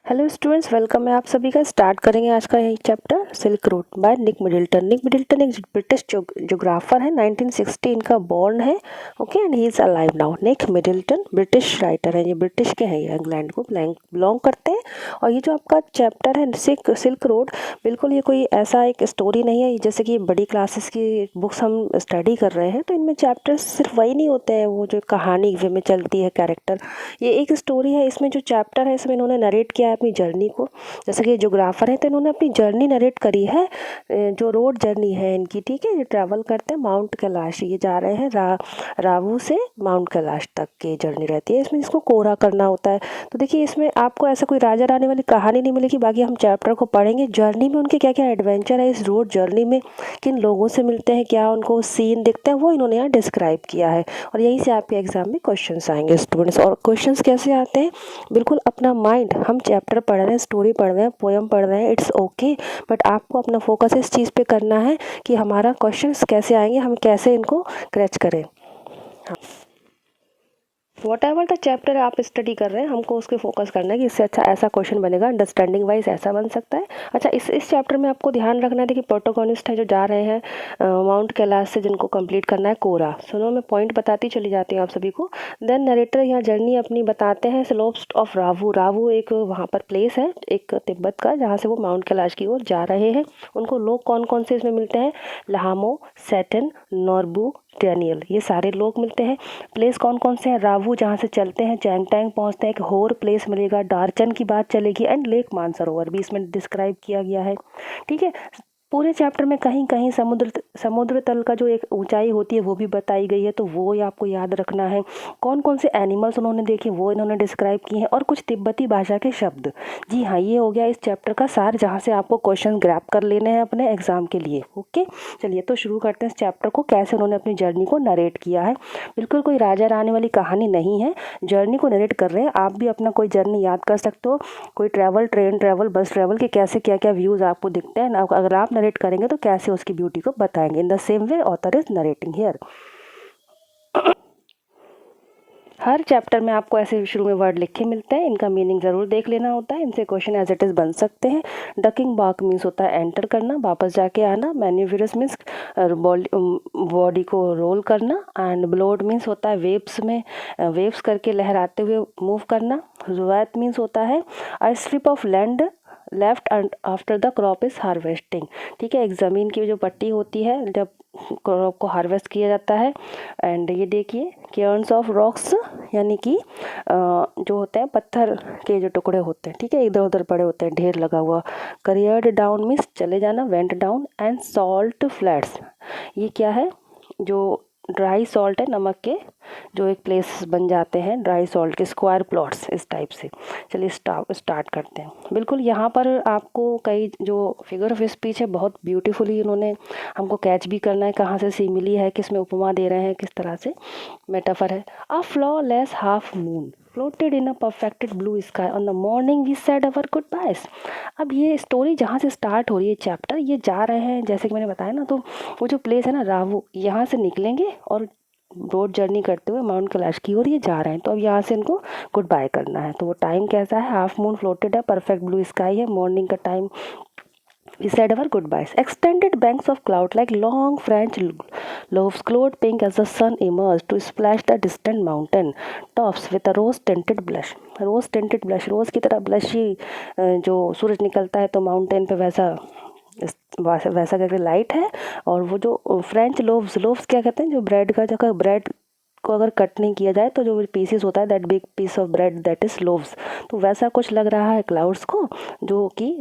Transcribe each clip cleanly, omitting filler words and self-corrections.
Hello students, welcome है आप सभी का। स्टार्ट करेंगे आज का यही chapter silk route by Nick Middleton. Nick Middleton एक ब्रिटिश जोग्राफर है, 1960 इनका बॉर्न है। Okay, and he is alive now. Nick Middleton British writer है, ये ब्रिटिश के हैं, ये इंग्लैंड को बिलोंग करते हैं। और ये जो आपका चैप्टर है सिल्क रोड, बिल्कुल ये कोई ऐसा एक स्टोरी नहीं है जैसे कि बड़ी क्लासेस की बुक्स हम स्टडी कर रहे हैं तो इनमें चैप्टर्स सिर्फ वही नहीं होते हैं वो जो कहानी वे में चलती है कैरेक्टर। ये एक स्टोरी है, इसमें जो चैप्टर है इसमें इन्होंने नरेट किया है अपनी जर्नी को। जैसे कि जोग्राफर है तो इन्होंने अपनी जर्नी नरेट करी है, जो रोड जर्नी है इनकी। ठीक है, ये ट्रैवल करते हैं माउंट कैलाश, ये जा रहे हैं रावू से माउंट कैलाश तक की जर्नी रहती है। इसमें इसको कोरा करना होता है। तो देखिए इसमें आपको ऐसा कोई राजा रानी वाली कहानी नहीं मिलेगी, बाकी हम चैप्टर को पढ़ेंगे। जर्नी में उनके क्या क्या एडवेंचर है, इस रोड जर्नी में किन लोगों से मिलते हैं, क्या उनको सीन दिखते हैं, वो इन्होंने यहाँ डिस्क्राइब किया है। और यहीं से आपके एग्जाम में क्वेश्चंस आएंगे स्टूडेंट्स। और क्वेश्चंस कैसे आते हैं, बिल्कुल अपना माइंड, हम चैप्टर पढ़ रहे हैं, स्टोरी पढ़ रहे हैं, पोएम पढ़ रहे हैं, इट्स ओके, बट आपको अपना फोकस इस चीज़ पे करना है कि हमारा क्वेश्चंस कैसे आएंगे, हम कैसे इनको क्रैच करें। हाँ, वॉट एवर द चैप्टर आप स्टडी कर रहे हैं, हमको उसके फोकस करना है कि इससे अच्छा ऐसा क्वेश्चन बनेगा, अंडरस्टैंडिंग वाइज ऐसा बन सकता है। अच्छा, इस चैप्टर में आपको ध्यान रखना है कि प्रोटोगोनिस्ट है जो जा रहे हैं माउंट कैलाश से, जिनको कंप्लीट करना है कोरा। सुनो, मैं पॉइंट बताती चली जाती हूँ आप सभी को। देन नरेटर यहाँ जर्नी अपनी बताते हैं स्लोप्स ऑफ रावू। रावू एक वहाँ पर प्लेस है एक तिब्बत का, जहाँ से वो माउंट कैलाश की ओर जा रहे हैं। उनको लोग कौन कौन से इसमें मिलते हैं, लाहामो, सैटन, नॉर्बू, डैनियल, ये सारे लोग मिलते हैं। प्लेस कौन कौन से हैं, रावू जहाँ से चलते हैं चैंगटैंग पहुँचते हैं, एक होर प्लेस मिलेगा, डारचन की बात चलेगी, एंड लेक मानसरोवर भी इसमें डिस्क्राइब किया गया है। ठीक है, पूरे चैप्टर में कहीं कहीं समुद्र तल का जो एक ऊंचाई होती है वो भी बताई गई है, तो वो ही आपको याद रखना है। कौन कौन से एनिमल्स उन्होंने देखे वो इन्होंने डिस्क्राइब किए हैं, और कुछ तिब्बती भाषा के शब्द। जी हाँ, ये हो गया इस चैप्टर का सार, जहाँ से आपको क्वेश्चन ग्रैब कर लेने हैं अपने एग्जाम के लिए। ओके, चलिए तो शुरू करते हैं इस चैप्टर को, कैसे उन्होंने अपनी जर्नी को नरेट किया है। बिल्कुल कोई राजा रानी वाली कहानी नहीं है, जर्नी को नरेट कर रहे हैं। आप भी अपना कोई जर्नी याद कर सकते हो, कोई ट्रैवल, ट्रेन ट्रैवल, बस ट्रैवल के कैसे क्या क्या व्यूज़ आपको दिखते हैं ना, अगर आप नरेट करेंगे तो कैसे उसकी ब्यूटी को बताएंगे। In the same way author is narrating here. Her chapter में आपको ऐसे शुरू में वर्ड लिखे मिलते हैं, इनका मीनिंग ज़रूर देख लेना होता है, इनसे क्वेश्चन एज इट इज़ बन सकते हैं। डकिंग बाक मीन्स होता है एंटर करना, वापस जाके आना। मैन्यूवरस मीन्स बॉडी को रोल करना। एंड ब्लोड मीन्स होता है वेव्स में, वेव्स करके लहराते हुए मूव करना। रुवायत मीन्स होता है a strip of land left and after the crop is harvesting. ठीक है, एक ज़मीन की जो पट्टी होती है जब क्रॉप को हार्वेस्ट किया जाता है। एंड ये देखिए केयर्न्स ऑफ रॉक्स, यानी कि जो होते हैं पत्थर के जो टुकड़े होते हैं, ठीक है, इधर उधर पड़े होते हैं, ढेर लगा हुआ। करियर्ड डाउन मीन्स चले जाना, went down. And salt flats, ये क्या है, जो ड्राई सॉल्ट है, नमक के जो एक प्लेस बन जाते हैं, ड्राई सॉल्ट के स्क्वायर प्लॉट्स, इस टाइप से। चलिए स्टार्ट करते हैं। बिल्कुल यहाँ पर आपको कई जो फिगर ऑफ स्पीच है बहुत ब्यूटीफुली इन्होंने हमको कैच भी करना है, कहाँ से सिमिली है, किस में उपमा दे रहे हैं, किस तरह से मेटाफर है। A flawless half moon floated in a perfected blue sky on the morning we said our goodbyes। अब ये स्टोरी जहाँ से स्टार्ट हो रही है चैप्टर, ये जा रहे हैं जैसे कि मैंने बताया ना, तो वो जो प्लेस है ना रावू, यहाँ से निकलेंगे और रोड जर्नी करते हुए माउंट कैलाश की ओर ये जा रहे हैं। तो अब यहाँ से इनको गुड बाय करना है। तो वो टाइम कैसा है, हाफ मून फ्लोटेड है, परफेक्ट ब्लू स्काई है, मॉर्निंग का time. We said our goodbyes. Extended banks of cloud like long French loaves glowed pink as the sun emerged to splash the distant mountain tops with a rose-tinted blush. Rose-tinted blush, रोज की तरह blushy जो सूरज निकलता है तो mountain पे वैसा वैसा करके लाइट है। और वो जो फ्रेंच लोव्स क्या कहते हैं, जो ब्रेड का, जगह ब्रेड को अगर कट नहीं किया जाए तो जो पीसेस होता है, that big piece of bread that is loaves. तो वैसा कुछ लग रहा है क्लाउड्स को, जो कि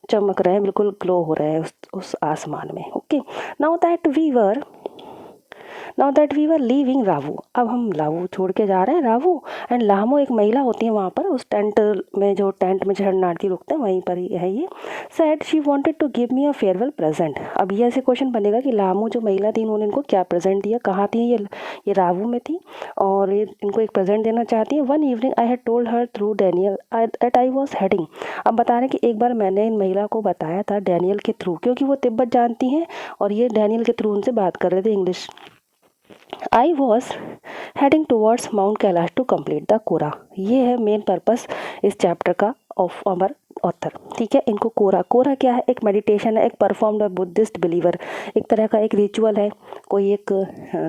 चमक रहे हैं, बिल्कुल ग्लो हो रहे हैं उस आसमान में। Okay, now that we were leaving Rawu, अब हम रावू छोड़ के जा रहे हैं, रावू। एंड लामो एक महिला होती है वहाँ पर, उस टेंट में शरणार्थी रुकते हैं वहीं पर ही है ये। Said she wanted to give me a farewell present. अब ये ऐसे क्वेश्चन बनेगा कि लामो जो महिला थी उन्होंने इनको क्या प्रेजेंट दिया, कहाँ थी ये रावू में थी, और ये इनको एक प्रेजेंट देना चाहती है। One evening I had told her through Daniel that I was heading. अब बता रहे हैं कि एक बार मैंने इन महिला को बताया था डैनियल के थ्रू, क्योंकि वो तिब्बत जानती हैं और ये डैनियल के थ्रू उनसे बात कर रहे थे English. I was heading towards mount Kailash to complete the kora. ये है मेन पर्पस इस चैप्टर का, ऑफ अमर ऑथर, ठीक है। इनको कोरा, कोरा क्या है, एक मेडिटेशन है, एक परफॉर्म्ड बाय बुद्धिस्ट बिलीवर, एक तरह का एक रिचुअल है, कोई एक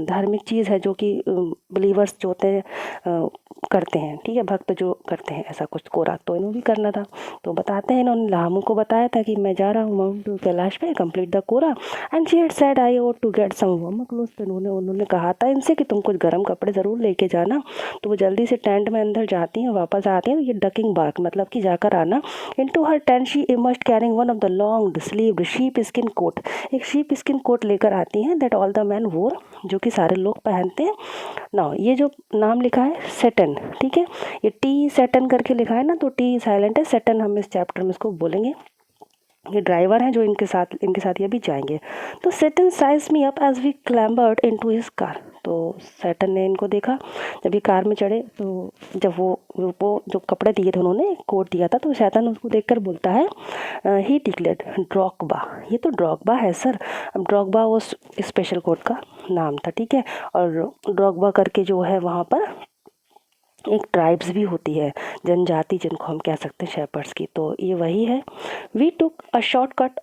धार्मिक चीज़ है जो कि बिलीवर्स जो होते हैं करते हैं, ठीक है, भक्त जो करते हैं, ऐसा कुछ कोरा तो इन्होंने भी करना था। तो बताते हैं इन्होंने लामू को बताया था कि मैं जा रहा हूँ माउंट कैलाश पे, complete the kora, and she had said I ought to get some warm clothes. तो उन्होंने कहा था इनसे कि तुम कुछ गर्म कपड़े ज़रूर लेके जाना। तो वो जल्दी से टेंट में अंदर जाती हैं, वापस आती हैं, तो ये डकिंग बैक मतलब कि जाकर आना। Into her tent she emerged carrying one of the long sleeved sheep skin coat, एक शीप स्किन कोट लेकर आती हैं, दैट ऑल द मैन वोर, जो कि सारे लोग पहनते हैं। ना ये जो नाम लिखा है सेटन, ठीक है, ये टी सेटन करके लिखा है ना, तो टी साइलेंट है, सेटन हम इस चैप्टर में इसको बोलेंगे। ये ड्राइवर हैं जो इनके साथ ये भी जाएंगे। तो Seton sizes me up as we clambered into his car. तो सेटन ने इनको देखा जब ये कार में चढ़े, तो जब वो जो कपड़े दिए थे उन्होंने, कोट दिया था, तो शैतान उसको देखकर बोलता है ही डिक्लेयर्ड ड्रॉगबा, ये तो ड्रॉगबा है सर। अब ड्रॉगबा वो स्पेशल कोट का नाम था, ठीक है। और ड्रॉगबा करके जो है वहाँ पर एक ट्राइब्स भी होती है, जनजाति जिनको हम कह सकते हैं शेपर्ड्स की, तो ये वही है। We took a shortcut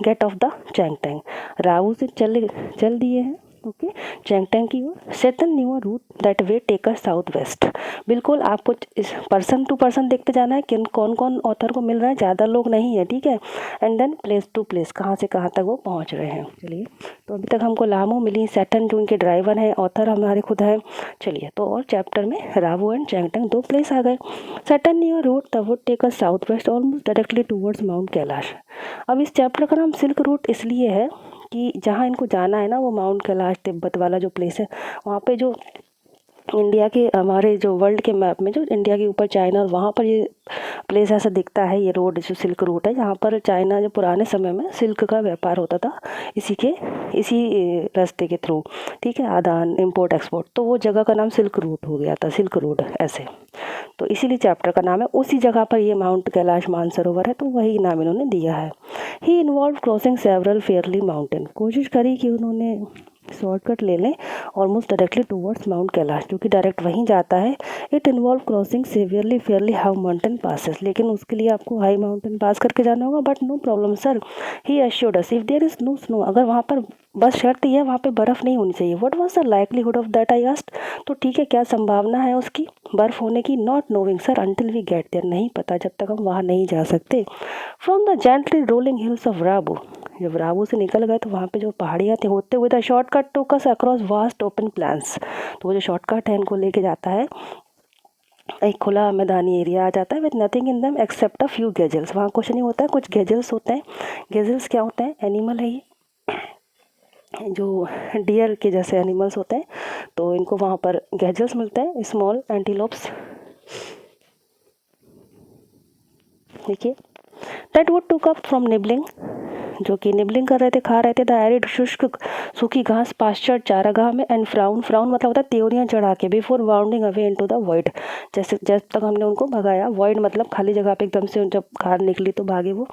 get off the Changtang, Rawu से चल दिए हैं, ओके, चैंगटैंग की ओर। Seton new route that way taker south west, बिल्कुल आपको इस पर्सन टू पर्सन देखते जाना है कि कौन कौन ऑथर को मिल रहा है, ज़्यादा लोग नहीं है, ठीक है। And then place to place, कहाँ से कहाँ तक वो पहुँच रहे हैं। चलिए, तो अभी तक हमको लामू मिली, सेटन जो उनके ड्राइवर हैं, ऑथर हमारे खुद हैं। चलिए, तो और चैप्टर में रावू एंड चैंगटैंग दो प्लेस आ गए। Seton new route the would take us south west almost directly towards mount Kailash. अब इस चैप्टर का नाम सिल्क रूट इसलिए है कि जहाँ इनको जाना है ना, वो माउंट कैलाश तिब्बत वाला जो प्लेस है, वहाँ पे जो इंडिया के, हमारे जो वर्ल्ड के मैप में जो इंडिया के ऊपर चाइना, और वहाँ पर ये प्लेस ऐसा दिखता है, ये रोड जो सिल्क रूट है, यहाँ पर चाइना जो पुराने समय में सिल्क का व्यापार होता था इसी रास्ते के थ्रू, ठीक है, आदान इम्पोर्ट एक्सपोर्ट, तो वो जगह का नाम सिल्क रूट हो गया था, सिल्क रोड ऐसे। तो इसीलिए चैप्टर का नाम है, उसी जगह पर ये माउंट कैलाश मानसरोवर है, तो वही नाम इन्होंने दिया है। He involve crossing several fairly mountain, कोशिश करी कि उन्होंने शॉर्टकट ले लें almost directly towards mount Kailash, जो कि डायरेक्ट वहीं जाता है। It involve crossing severally fairly high mountain passes, लेकिन उसके लिए आपको हाई माउंटेन पास करके जाना होगा, but no problem sir, he assured us if there is no snow, अगर वहाँ पर बस शर्त यह है वहाँ पे बर्फ़ नहीं होनी चाहिए। What was the likelihood of that I asked, तो ठीक है, क्या संभावना है उसकी बर्फ़ होने की। Not knowing sir until we get there, नहीं पता जब तक हम वहाँ नहीं जा सकते। From the gently rolling hills of Rawu, जब राबू से निकल गए तो वहाँ पे जो पहाड़ियाँ थे, होते हुए the shortcut took us across vast open plans, तो वो जो शॉर्टकट है इनको लेके जाता है एक खुला मैदानी एरिया आ जाता है, with nothing in them except a few gazelles, वहाँ कुछ नहीं होता है, कुछ गेजल्स होते हैं। गेजल्स क्या होते हैं, एनिमल है ये, जो डियर के जैसे एनिमल्स होते हैं, तो इनको वहाँ पर गेजल्स मिलते हैं, स्मॉल एंटीलोप्स, देखिए। That would took up from nibbling, जो कि निबलिंग कर रहे थे, खा रहे थे, द एरिड शुष्क सूखी घास पास्चर चारागाह में, एंड फ्राउन मतलब होता है त्योरियाँ चढ़ा के, before wounding away into the void, जैसे जब तक हमने उनको भगाया, वॉइड मतलब खाली जगह पे एकदम से जब कार निकली तो भागे वो।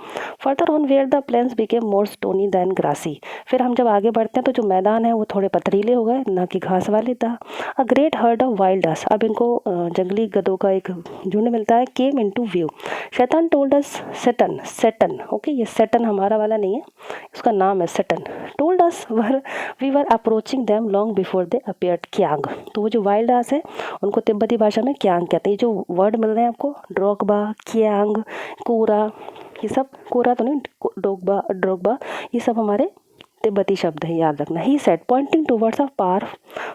Further on where the plains became more stony than grassy, फिर हम जब आगे बढ़ते हैं तो जो मैदान है वो थोड़े पथरीले हो गए, ना कि घास वाले था। A great herd of wild ass, अब इनको जंगली गधों का एक झुंड मिलता है, केम इनटू व्यू। शैतान टोल्ड अस, सेटन, ओके, ये सेटन हमारा वाला नहीं है, उसका नाम है Seton. Told us we were approaching them long before they appeared kiang, तो वो जो वाइल्ड आस है उनको तिब्बती भाषा में क्यांग कहते हैं। ये जो वर्ड मिल रहे हैं आपको, ड्रॉगबा, क्यांग, कोरा, ये सब, कोरा तो नहीं, ड्रोगबा, ये सब हमारे तिब्बती शब्द है, याद रखना। He said pointing towards a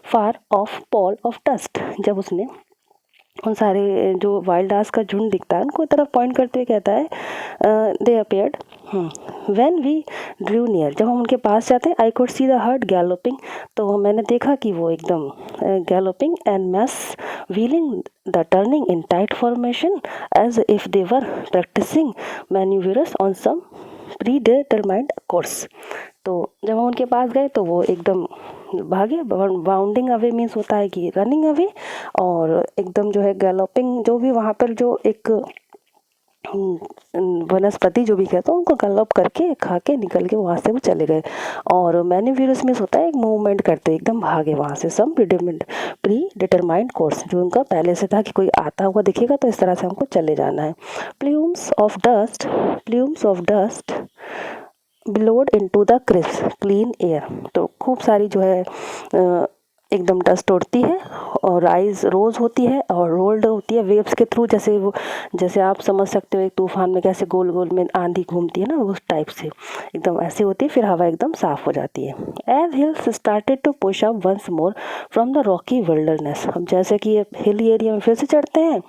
far of Paul of dust, जब उसने उन सारे जो वाइल्ड आस का झुंड दिखता है उनको तरफ पॉइंट करते हुए कहता है, they appeared when we drew near, जब हम उनके पास जाते हैं, I could see the herd galloping, तो मैंने देखा कि वो एकदम galloping and mass wheeling the turning in tight formation as if they were practising manoeuvres on some predetermined course. तो जब हम उनके पास गए तो वो एकदम भागे, बाउंडिंग अवे मीन्स होता है कि रनिंग अवे, और एकदम जो है गैलोपिंग, जो भी वहाँ पर जो एक वनस्पति जो भी कहते हैं उनको गलप करके खा के निकल के वहाँ से वो चले गए। और मैनिव्यूरस में होता है एक मूवमेंट करते एकदम भागे वहाँ से, सम प्री डिटरमाइंड कोर्स, जो उनका पहले से था कि कोई आता हुआ दिखेगा तो इस तरह से हमको चले जाना है। Plumes of dust blowed into the crisp clean air, तो खूब सारी जो है एकदम डस्ट उड़ती है और राइज रोज होती है और रोल्ड होती है वेव्स के थ्रू, जैसे आप समझ सकते हो एक तूफान में कैसे गोल गोल में आंधी घूमती है ना, उस टाइप से एकदम ऐसे होती है, फिर हवा एकदम साफ हो जाती है। As hills started to push up once more from the rocky wilderness, अब जैसे कि हिल एरिया में फिर से चढ़ते हैं,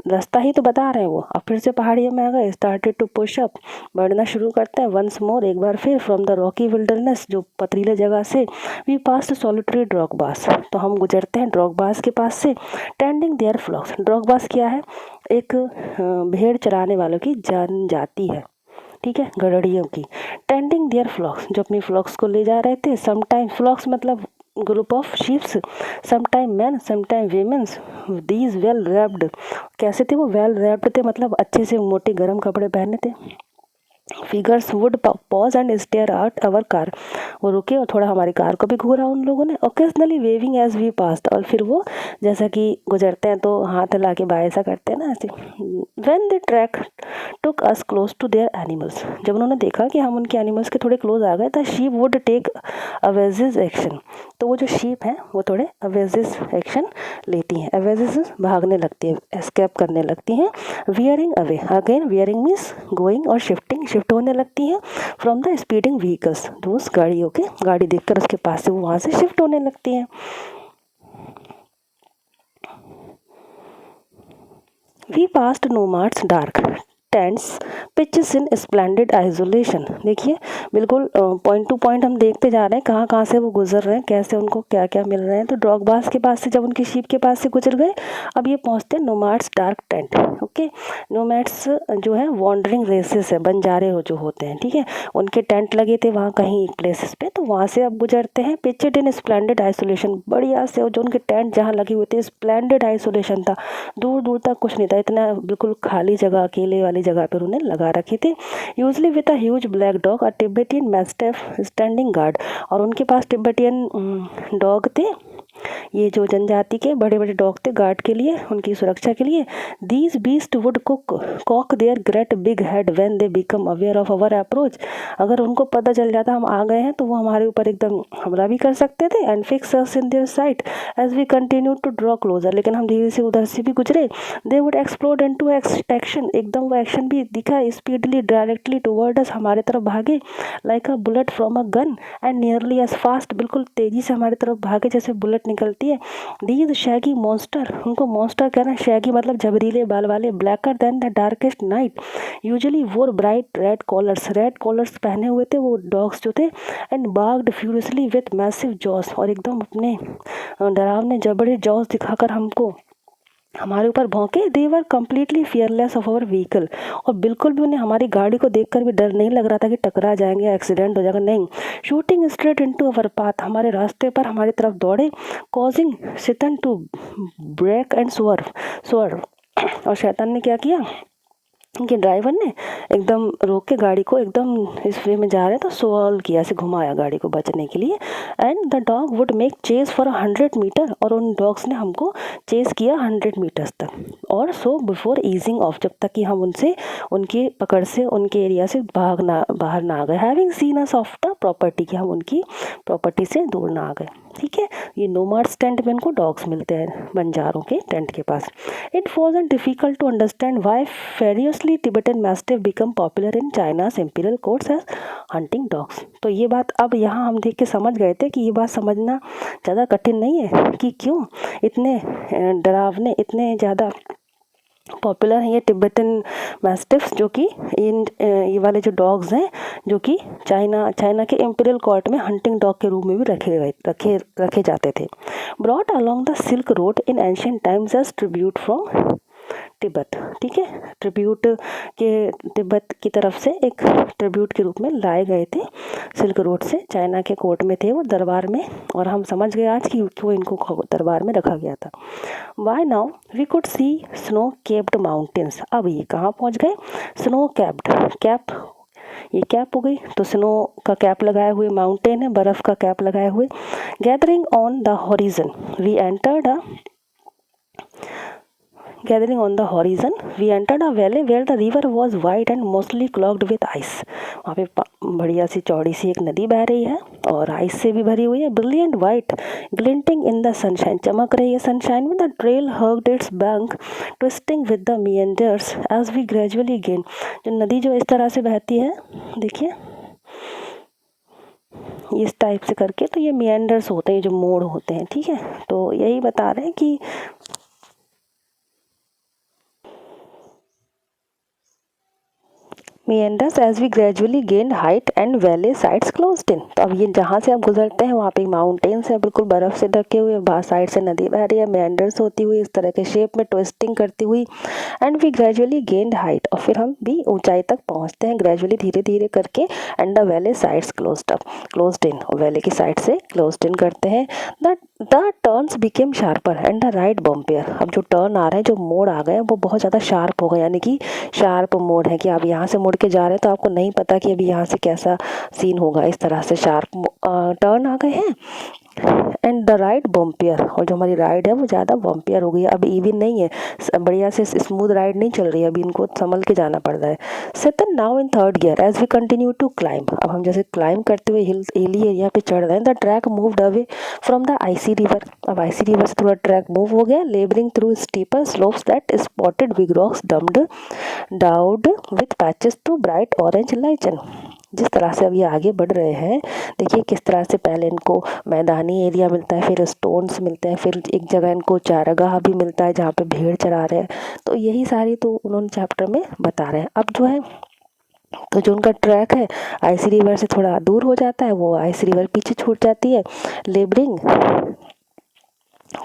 रास्ता ही तो बता रहे हैं वो, अब फिर से पहाड़ियों में आ गए, स्टार्टेड टू पुश अप, बढ़ना शुरू करते हैं, वंस मोर एक बार फिर, फ्रॉम द रॉकी विल्डरनेस जो पथरीले जगह से, वी पास सॉलिटरी ड्रॉग बास, तो हम गुजरते हैं ड्रॉग बास के पास से, टेंडिंग देयर फ्लॉक्स, ड्रॉग बास क्या है, एक भेड़ चराने वालों की जनजाति है, ठीक है, गड़ड़ियों की। टेंडिंग देयर फ्लॉक्स, जो अपनी फ्लॉक्स को ले जा रहे थे, समटाइम फ्लॉक्स मतलब group of sheeps, sometime man sometime women's, these well wrapped, कैसे थे वो, वेल रैप्ड थे मतलब अच्छे से मोटे गर्म कपड़े पहने थे। Figures would pause and stare out our car, वो रुके और थोड़ा हमारी कार को भी घूरा उन लोगों ने, occasionally waving as we passed, और फिर वो जैसा कि गुजरते हैं तो हाथ हिला के बाय ऐसा करते हैं ना ऐसे। When the track took us close to their animals, जब उन्होंने देखा कि हम उनके एनिमल्स के थोड़े क्लोज आ गए, the sheep would take evasive action, तो वो जो शीप हैं वो थोड़े अवेजिज एक्शन लेती हैं, अवेजिज भागने लगती है, एस्केप करने लगती हैं। Wearing away, again wearing means going और शिफ्टिंग, शिफ्ट होने लगती है फ्रॉम द स्पीडिंग व्हीकल्स, तो उस गाड़ियों के गाड़ी देखकर उसके पास से वो वहाँ से शिफ्ट होने लगती हैं। We passed nomads dark tents pitches in splendid isolation, देखिए बिल्कुल पॉइंट टू पॉइंट हम देखते जा रहे हैं कहाँ कहाँ से वो गुजर रहे हैं, कैसे उनको क्या क्या मिल रहे हैं। तो ड्रॉगबास के पास से जब उनकी शीप के पास से गुजर गए, अब ये पहुँचते हैं नोमाड्स डार्क टेंट। ओके, नोमैड्स जो है वॉन्डरिंग रेसेस है, बंजारे हो जो होते हैं, ठीक है, उनके टेंट लगे थे वहाँ कहीं एक प्लेसेस पे, तो वहाँ से अब गुजरते हैं। पिचेड इन स्प्लेंडेड आइसोलेशन, बढ़िया से जो उनके टेंट जहाँ लगे हुए थे, स्प्लेंडेड आइसोलेशन था, दूर दूर तक कुछ नहीं था, इतना बिल्कुल खाली जगह अकेले वाली जगह पर उन्हें लगा रखे थे। Usually with a huge black dog, a Tibetan mastiff standing guard, और उनके पास तिब्बतियन डॉग थे, ये जो जनजाति के बड़े बड़े डॉग थे गार्ड के लिए, उनकी सुरक्षा के लिए। These beast would cock their great big head when they become aware of our approach, अगर उनको पता चल जाता हम आ गए हैं तो वो हमारे ऊपर एकदम हमला भी कर सकते थे। And fix us in their sight as we continue to draw closer, लेकिन हम धीरे से उधर से भी गुजरे, they would explode into action, एकदम वो एक्शन भी दिखा, स्पीडली डायरेक्टली टुवर्ड अस, हमारे तरफ भागे, like a bullet from a gun and nearly as fast, बिल्कुल तेजी से हमारी तरफ भागे जैसे बुलेट निकलती है। दीज शैगी मॉन्स्टर, उनको मॉन्स्टर कहना, शैगी मतलब जबरीले बाल वाले, blacker than the darkest night, usually wore bright red collars पहने हुए थे वो डॉग्स जो थे, and barked furiously with massive jaws, और एकदम अपने डरावने जबड़े जॉस दिखाकर हमको हमारे ऊपर भौंके। They were completely fearless of our vehicle, और बिल्कुल भी उन्हें हमारी गाड़ी को देखकर भी डर नहीं लग रहा था कि टकरा जाएंगे, एक्सीडेंट हो जाएगा, नहीं। Shooting straight into our path, हमारे रास्ते पर हमारी तरफ दौड़े, कॉजिंग शैतान टू ब्रेक एंड स्वर्व, और शैतान ने क्या किया कि ड्राइवर ने एकदम रोक के गाड़ी को, एकदम इस वे में जा रहे तो स्वर्ल किया, ऐसे घुमाया गाड़ी को बचने के लिए। And the dog would make chase for 100 metre, और उन डॉग्स ने हमको चेस किया 100 मीटर्स तक, और सो बिफोर ईजिंग ऑफ, जब तक कि हम उनसे उनकी पकड़ से उनके एरिया से बाहर ना आ गए। Having scene us of the property, कि हम उनकी प्रॉपर्टी से दूर ना आ गए, ठीक है। ये नोमाड्स टेंट में इनको डॉग्स मिलते हैं बंजारों के टेंट के पास। It wasn't difficult to understand why ferocious Tibetan mastiff become popular in China's imperial courts as hunting dogs, तो ये बात अब यहाँ हम देख के समझ गए थे कि ये बात समझना ज़्यादा कठिन नहीं है कि क्यों इतने डरावने, इतने ज़्यादा पॉपुलर हैं ये टिब्बतन मैस्टिफ्स, जो कि ये वाले जो डॉग्स हैं, जो कि चाइना के इंपीरियल कोर्ट में हंटिंग डॉग के रूप में भी रखे जाते थे। Brought along the silk road in ancient times as tribute from Tibet, ठीक है, ट्रिब्यूट के तिब्बत की तरफ से एक ट्रिब्यूट के रूप में लाए गए थे सिल्क रोड से। चाइना के कोर्ट में थे वो, दरबार में, और हम समझ गए आज कि क्यों इनको दरबार में रखा गया था। By now we could see snow-capped mountains। अब ये कहाँ पहुँच गए? Snow-capped, कैप, ये कैप हो गई, तो स्नो का कैप लगाए हुए माउंटेन है, बर्फ का कैप लगाए हुए। Gathering on the horizon we entered a Gathering on the horizon, we entered a valley where the river was wide and mostly clogged with ice। वहाँ पे बढ़िया सी चौड़ी सी एक नदी बह रही है और आइस से भी भरी हुई है। Brilliant white, glinting in the sunshine, चमक रही है सनशाइन में। The trail hugged its bank, twisting with the meanders as we gradually gained। जो नदी जो इस तरह से बहती है, देखिए इस टाइप से करके, तो ये meanders होते हैं, जो मोड़ होते हैं, ठीक है। तो यही बता रहे हैं कि meanders as we gradually gained height and valley sides closed in। तो अब ये जहाँ से आप गुजरते हैं वहाँ पे माउंटेन्स है बिल्कुल बर्फ से ढके हुए, बाहर साइड से नदी बह रही है, meanders होती हुई इस तरह के शेप में ट्विस्टिंग करती हुई। And we gradually gained height, और फिर हम भी ऊंचाई तक पहुँचते हैं ग्रेजुअली, धीरे धीरे करके। And the valley sides closed in, और वैली की साइड से क्लोज्ड इन करते हैं। The turns became sharper and the ride bumpier. अब जो टर्न आ रहे हैं, जो मोड़ आ गए हैं, वो बहुत ज़्यादा शार्प हो गए, यानी कि शार्प मोड़ है कि आप यहाँ से मुड़ के जा रहे हैं तो आपको नहीं पता कि अभी यहाँ से कैसा सीन होगा। इस तरह से शार्प टर्न आ गए हैं। एंड द राइड बम्पियर, और जो हमारी राइड है वो ज़्यादा बम्पियर हो गई है, अब इवन नहीं है, बढ़िया से स्मूथ राइड नहीं चल रही है, अभी इनको संभल के जाना पड़ रहा है। Seton now in third gear as we continue to climb. अब हम जैसे क्लाइंब करते हुए हिली एरिया पे चढ़ रहे हैं। The track moved away from the icy river. अब आइसी रिवर से थोड़ा ट्रैक मूव हो गया, labouring through steeper slopes that spotted big rocks dumped dowd with patches to bright orange lichen. जिस तरह से अब ये आगे बढ़ रहे हैं, देखिए किस तरह से पहले इनको मैदानी एरिया मिलता है, फिर स्टोन्स मिलते हैं, फिर एक जगह इनको चारागाह भी मिलता है जहाँ पे भेड़ चरा रहे हैं। तो यही सारी तो उन्होंने चैप्टर में बता रहे हैं। अब जो है, तो जो उनका ट्रैक है आइसी रिवर से थोड़ा दूर हो जाता है, वो आइसी रिवर पीछे छूट जाती है। लेबरिंग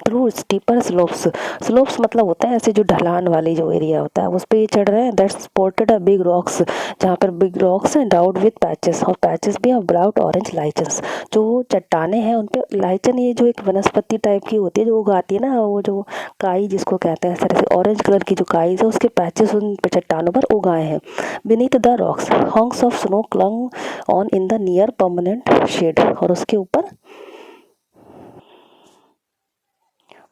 थ्रू स्टीपर स्लोप्स मतलब होता है ऐसे जो ढलान वाली जो एरिया होता है उस पर ये चढ़ रहे हैं। That spotted a big rocks, जहाँ पर बिग रॉक्स हैं, डाउड विद पैचेस, और पैचेस भी ब्राउट ऑरेंज लाइचन्स। जो चट्टाने हैं उन पे लाइचन, ये जो एक वनस्पति टाइप की होती है जो उगाती है ना, वो जो काई जिसको कहते हैं, इस तरह से ऑरेंज कलर की जो काई है उसके पैचेस उन चट्टानों पर उगाए हैं। Beneath the rocks hunks of snow clung on in the near permanent shade, और उसके ऊपर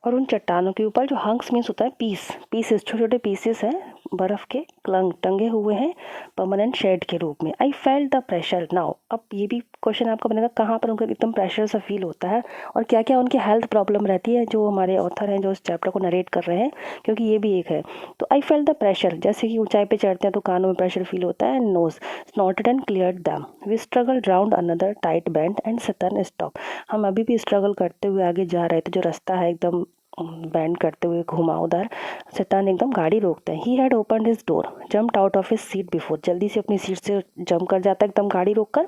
और उन चट्टानों के ऊपर जो हंक्स मीन्स होता है पीसेस, छोटे छोटे पीसेस हैं बर्फ़ के, क्लंग टंगे हुए हैं परमानेंट शेड के रूप में। I felt the pressure now. अब ये भी क्वेश्चन आपका बनेगा, कहाँ पर उनको एकदम प्रेशर सा फील होता है और क्या क्या उनकी हेल्थ प्रॉब्लम रहती है, जो हमारे ऑथर हैं जो इस चैप्टर को नरेट कर रहे हैं, क्योंकि ये भी एक है। तो आई फेल्ट द प्रेशर, जैसे कि ऊंचाई पे चढ़ते हैं तो कानों में प्रेशर फील होता है। And nose snotted and cleared them. We struggle round another tight band and sudden stop. हम अभी भी स्ट्रगल करते हुए आगे जा रहे थे, जो रास्ता है एकदम बैंड करते हुए घुमावदार, सैतान एकदम गाड़ी रोकते हैं। He had opened his door, jumped out of his seat before, जल्दी से अपनी सीट से जंप कर जाता है एकदम गाड़ी रोककर।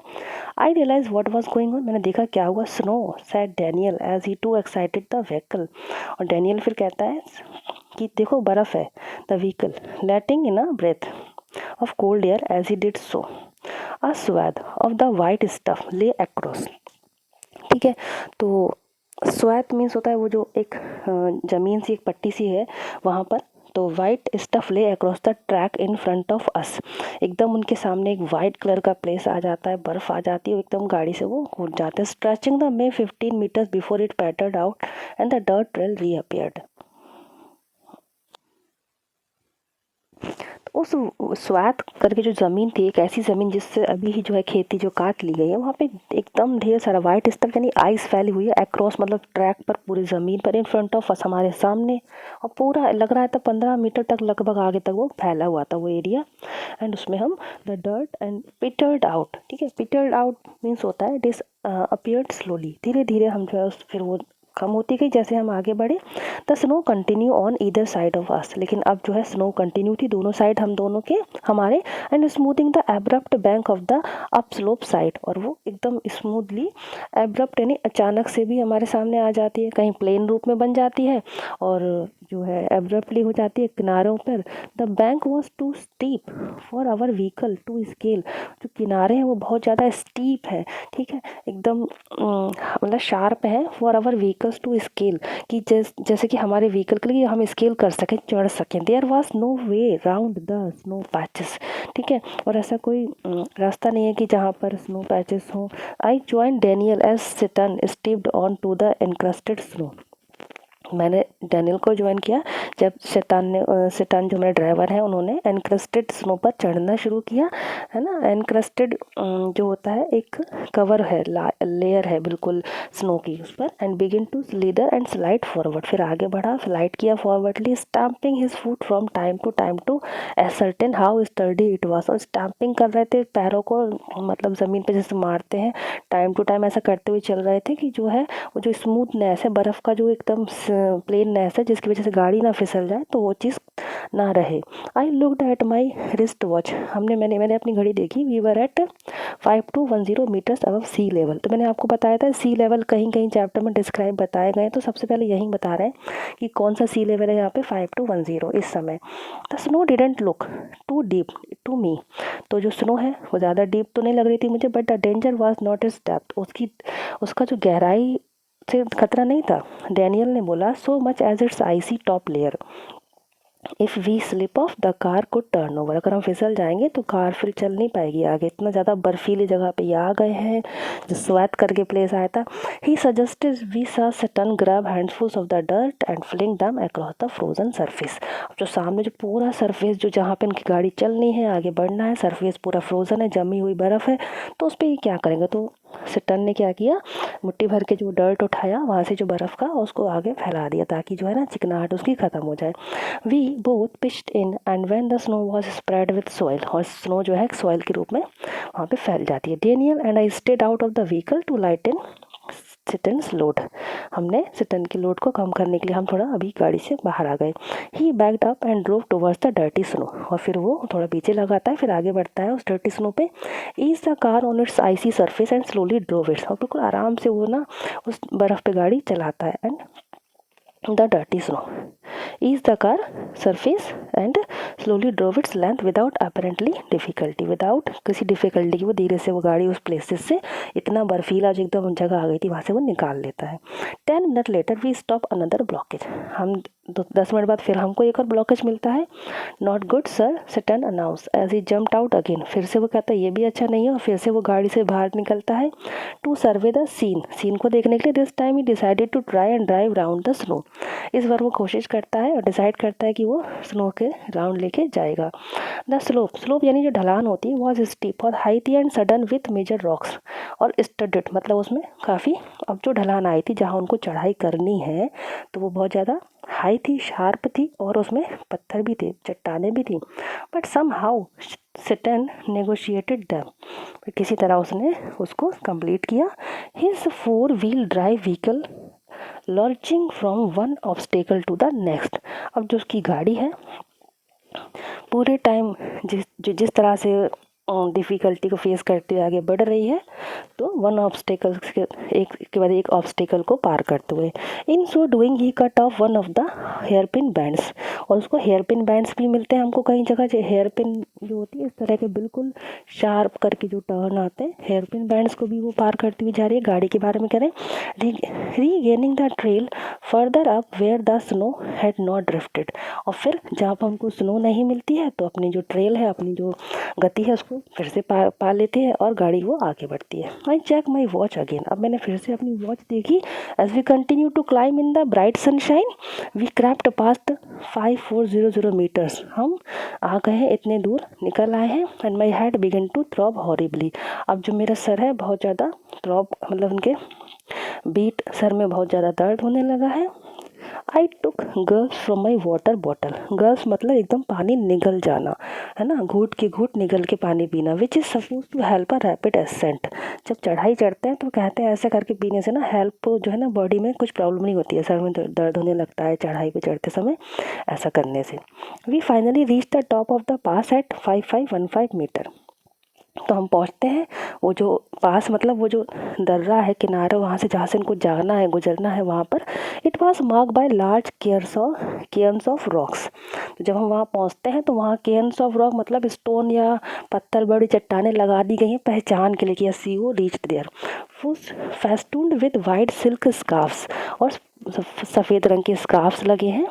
I realise what was going on, मैंने देखा क्या हुआ। Snow said Daniel as he too excited the vehicle, और डैनियल फिर कहता है कि देखो बर्फ़ है। The vehicle letting in a breath of cold air as he did so. A swath of the white stuff lay across। ठीक है, तो स्वैथ मीन्स होता है वो जो एक ज़मीन सी एक पट्टी सी है वहाँ पर। तो वाइट स्टफ ले across the track in front of us, एकदम उनके सामने एक वाइट कलर का प्लेस आ जाता है, बर्फ़ आ जाती है, एकदम गाड़ी से वो कूद जाते हैं। Stretching the may 15 metres before it pattered out and the dirt trail reappeared. उस स्वात करके जो ज़मीन थी, एक ऐसी ज़मीन जिससे अभी ही जो है खेती जो काट ली गई है, वहाँ पे एकदम ढेर सारा वाइट स्टफ यानी आइस फैली हुई है अक्रॉस, मतलब ट्रैक पर पूरी ज़मीन पर, इन फ्रंट ऑफ अस हमारे सामने, और पूरा लग रहा था 15 मीटर तक लगभग आगे तक वो फैला हुआ था वो एरिया। एंड उसमें हम द डर्ट एंड पिटर्ड आउट, ठीक है, पिटर्ड आउट मीन्स होता है डिस अपीयर्ड स्लोली, धीरे धीरे हम जो है फिर वो कम होती गई जैसे हम आगे बढ़े। The snow continue on either side of us, लेकिन अब जो है स्नो कंटिन्यू थी दोनों साइड हम दोनों के हमारे, and smoothing the abrupt bank of the up slope side, और वो एकदम स्मूथली एब्रप्ट यानी अचानक से भी हमारे सामने आ जाती है, कहीं प्लेन रूप में बन जाती है और जो है एब्रप्टली हो जाती है किनारों पर। The bank was too steep for our vehicle to scale, जो किनारे हैं वो बहुत ज़्यादा स्टीप है, ठीक है, एकदम मतलब शार्प है, for our vehicles to scale, कि जैसे कि हमारे व्हीकल के लिए हम स्केल कर सकें, चढ़ सकें। There was no way round the snow patches, ठीक है, और ऐसा कोई रास्ता नहीं है कि जहाँ पर स्नो पैचेस हों। I join Daniel as Seton stepped on to the encrusted snow, मैंने डैनियल को ज्वाइन किया जब शैतान जो मेरे ड्राइवर हैं उन्होंने एनक्रस्टेड स्नो पर चढ़ना शुरू किया, है ना। एनक्रस्टेड जो होता है एक कवर है, लेयर है बिल्कुल स्नो की उस पर। And begin to leader and slide forward, फिर आगे बढ़ा, स्लाइड किया forwardly, stamping his foot from time to ascertain how sturdy it was, और स्टैम्पिंग कर रहे थे पैरों को, मतलब ज़मीन पर जैसे मारते हैं टाइम टू टाइम, ऐसा करते हुए चल रहे थे कि जो है वो जो स्मूथनेस है बर्फ़ का जो एकदम प्लेननेस है जिसकी वजह से गाड़ी ना फिसल जाए तो वो चीज़ ना रहे। I looked at my wrist watch, मैंने अपनी घड़ी देखी। We were at 5210 metres above sea level, तो मैंने आपको बताया था सी लेवल कहीं कहीं चैप्टर में डिस्क्राइब बताए गए, तो सबसे पहले यही बता रहे हैं कि कौन सा सी लेवल है यहाँ पे 5210 इस समय। The snow didn't look too deep to me, तो जो स्नो है वो ज़्यादा डीप तो नहीं लग रही थी मुझे, but the danger was not is depth, उसका जो गहराई से खतरा नहीं था। डैनियल ने बोला, so much as its icy top layer, if we slip off the car could turn over, अगर हम फिसल जाएंगे तो कार फिर चल नहीं पाएगी आगे, इतना ज़्यादा बर्फीली जगह पे ये आ गए हैं जो स्वैट करके प्लेस आया था। ही सजेस्टेड वी सा Seton grab handfuls of the dirt and fling them across the frozen surface, जो सामने जो पूरा सरफेस जो जहाँ पे उनकी गाड़ी चलनी है आगे बढ़ना है, सरफेस पूरा फ्रोजन है, जमी हुई बर्फ़ है, तो उस पर ये क्या करेंगे। तो सटन ने क्या किया, मुट्ठी भर के जो डर्ट उठाया वहाँ से जो बर्फ़ का उसको आगे फैला दिया ताकि जो है ना चिकनाहट उसकी ख़त्म हो जाए। We both pitched in and when the snow was spread with soil, और स्नो जो है सॉइल के रूप में वहाँ पे फैल जाती है। Daniel and I stayed out of the vehicle to lighten Seton's load, हमने सिटन की लोड को कम करने के लिए हम थोड़ा अभी गाड़ी से बाहर आ गए। He backed up and drove towards the dirty snow, और फिर वो थोड़ा पीछे लगाता है फिर आगे बढ़ता है उस डर्टी स्नो पे। Ease the car on its icy surface and slowly drove its, और बिल्कुल आराम से वो ना उस बर्फ़ पे गाड़ी चलाता है। And the dirty snow ease the car surface and slowly drove its length without apparently difficulty, without किसी डिफ़िकल्टी की वो धीरे से वो गाड़ी उस प्लेसेस से इतना बर्फीला जो एकदम जगह आ गई थी वहाँ से वो निकाल लेता है। 10 minute later we stop another blockage, हम 10 मिनट बाद फिर हमको एक और ब्लॉकेज मिलता है। Not good sir Sutton announce as he jumped out again, फिर से वो कहता है ये भी अच्छा नहीं है, और फिर से वो गाड़ी से बाहर निकलता है। टू सर्वे द सीन को देखने के लिए, this time he decided to try and drive round the snow, इस बार वो कोशिश करता है और डिसाइड करता है कि वो स्नो के राउंड लेके जाएगा। द स्लोप यानी जो ढलान होती है वॉज स्टीप, और हाई थी and sudden with major rocks और स्टडेड, मतलब उसमें काफ़ी अब जो ढलान आई थी जहाँ उनको चढ़ाई करनी है तो वो बहुत ज़्यादा हाई थी, शार्प थी, और उसमें पत्थर भी थे, चट्टानें भी थी। But somehow Seton negotiated them, किसी तरह उसने उसको कंप्लीट किया। His 4 wheel drive vehicle lurching from one obstacle to the next, अब जो उसकी गाड़ी है पूरे टाइम जिस तरह से डिफ़िकल्टी को फेस करते हुए आगे बढ़ रही है, तो वन ऑब्स्टेकल एक के बाद एक ऑब्स्टेकल को पार करते हुए। In so doing he cut off one of the hairpin bends, और उसको हेयर पिन बैंड्स भी मिलते हैं हमको कई जगह, जो हेयर पिन जो होती है इस तरह के बिल्कुल शार्प करके जो टर्न आते हैं, हेयर पिन बैंड्स को भी वो पार करती हुई जा रही है। गाड़ी के बारे में करें, regaining the trail further up where the snow had not drifted, और फिर जहाँ पर हमको स्नो नहीं मिलती है तो अपनी जो ट्रेल है, अपनी जो गति है उसको फिर से पा लेती है और गाड़ी वो आगे बढ़ती है। I check my watch again, अब मैंने फिर से अपनी वॉच देखी। As we continue to climb in the bright sunshine we crept past 5400 metres, हम आ गए हैं इतने दूर निकल आए हैं। And my head began to throb horribly, अब जो मेरा सर है बहुत ज़्यादा थ्रॉब मतलब उनके बीट सर में बहुत ज़्यादा दर्द होने लगा है। I took girls from my water bottle. Girls मतलब एकदम पानी निगल जाना, है ना, घूट के घूट निगल के पानी पीना। Which is suppose to help a rapid ascent. जब चढ़ाई चढ़ते हैं तो कहते हैं ऐसे करके पीने से ना हेल्प जो है ना बॉडी में कुछ प्रॉब्लम नहीं होती है, सर में दर्द होने लगता है चढ़ाई पे चढ़ते समय ऐसा करने से। We finally reach the top of the pass at 5515 metre. तो हम पहुंचते हैं वो जो पास मतलब वो जो दर्रा है किनारा, वहाँ से जहाँ से इनको जाना है गुजरना है वहाँ पर। It was mark by large cares of rocks. तो जब हम वहाँ पहुँचते हैं तो वहाँ केयर्स ऑफ रॉक मतलब स्टोन या पत्थर बड़ी चट्टानें लगा दी गई हैं पहचान के लिए कि see you reach there. Festooned with white silk scarfs, और सफ़ेद रंग के स्कार्फ्स लगे हैं,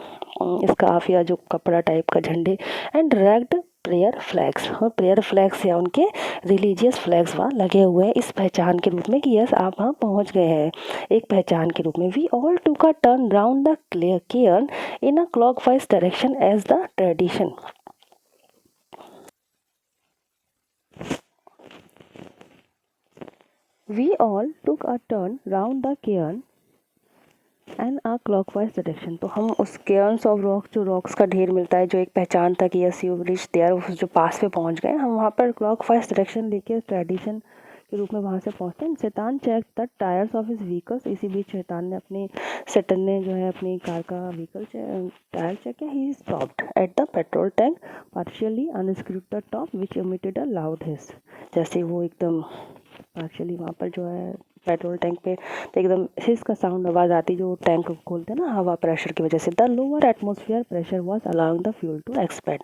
स्कार्फ या जो कपड़ा टाइप का झंडे। एंड रैग्ड प्रेयर फ्लैग्स, और प्रेयर फ्लैग्स या उनके रिलीजियस फ्लैग्स वहाँ लगे हुए हैं इस पहचान के रूप में कि यस आप वहाँ पहुँच गए हैं, एक पहचान के रूप में। We all took a turn round the cairn in a clockwise direction as the tradition. We all took a turn round the cairn and a clockwise direction. तो हम उस केयर्स ऑफ रॉक्स, जो रॉक्स का ढेर मिलता है जो एक पहचान था कि यस यू रीच देयर, उस जो पास पे पहुंच गए हम वहाँ पर क्लॉकवाइज डायरेक्शन लेके ट्रेडिशन के रूप में वहाँ से पहुँचते हैं। Shaitan check the tyres of his vehicles. इसी बीच शैतान ने अपने सैटन ने जो है अपनी कार का व्हीकल टायर चेक किया। He stopped at the petrol tank partially unscrewed the top which emitted a loud hiss. जैसे वो एकदम पार्शियली वहाँ पर जो है पेट्रोल टैंक पे तो एकदम हिस का साउंड आवाज़ आती जो टैंक खोलते हैं ना हवा प्रेशर की वजह से। The lower atmosphere pressure was allowing the fuel to expand.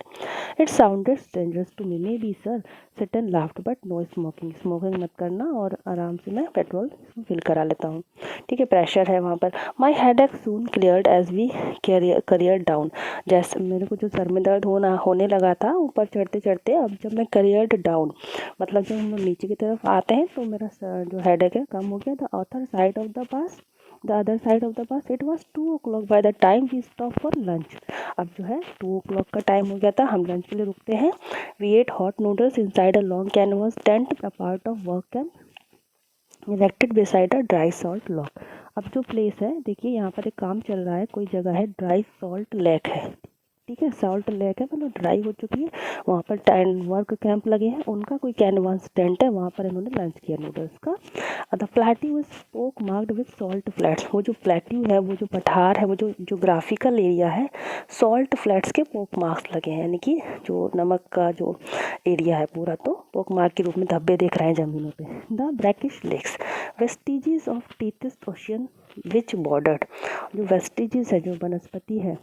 It sounded strangers to me may be sir. Tseten laughed but no smoking. Smoking मत करना और आराम से मैं पेट्रोल फिल करा लेता हूँ, ठीक है, प्रेशर है वहाँ पर। My headache soon cleared as we careered down. जैसे मेरे को जो सर में दर्द होने लगा था ऊपर चढ़ते चढ़ते, अब जब मैं करियर्ड डाउन मतलब जब हम नीचे की तरफ आते हैं तो मेरा जो हेडेक है कम हो गया। The other side of the pass it was 2 o'clock by the time we stop for lunch. अब जो है 2 o'clock का टाइम हो गया था, हम लंच के लिए रुकते हैं। We ate hot noodles inside a long canvas tent a part of work camp erected beside a dry salt lake. अब जो प्लेस है देखिए यहाँ पर एक काम चल रहा है, कोई जगह है ड्राई सॉल्ट लेक है, ठीक है, सॉल्ट लेक है मतलब ड्राई हो चुकी है। वहाँ पर टेंट वर्क कैंप लगे हैं, उनका कोई कैनवास टेंट है, वहाँ पर इन्होंने लंच किया नूडल्स का। द प्लेट्यू इज पोक मार्क्ड विद सॉल्ट फ्लैट्स। वो जो प्लेट्यू है, वो जो पठार है, वो जो जोग्राफिकल एरिया है, सॉल्ट फ्लैट्स के पोक मार्क्स लगे हैं, यानी कि जो नमक का जो एरिया है पूरा, तो पोक मार्क के रूप में धब्बे देख रहे हैं ज़मीनों पे। The brackish lakes vestiges of Tethys Ocean which bordered. जो वेस्टिजेस है, जो वनस्पति है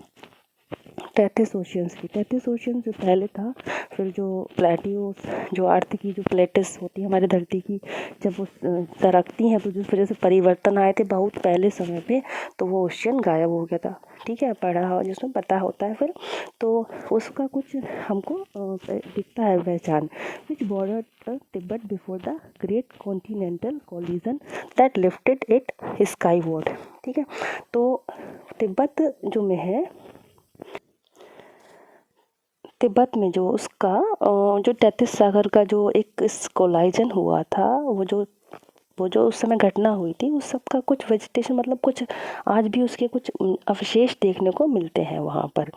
टेथिस ओशियंस की, टेथिस ओशियन जो पहले था, फिर जो प्लेट्यू जो अर्थ की जो प्लेटिस होती है हमारी धरती की, जब वो सरकती हैं तो जिस वजह से परिवर्तन आए थे बहुत पहले समय पे, तो वो ओशियन गायब हो गया था, ठीक है, पढ़ा हो जिसमें पता होता है फिर, तो उसका कुछ हमको दिखता है पहचान। Which border Tibet before the great continental collision that lifted it skyward, ठीक है। तो तिब्बत जो में है, तिब्बत में जो उसका जो टेथिस सागर का जो एक कोलाइजन हुआ था, वो जो उस समय घटना हुई थी, उस सब का कुछ वेजिटेशन मतलब कुछ आज भी उसके कुछ अवशेष देखने को मिलते हैं वहाँ पर।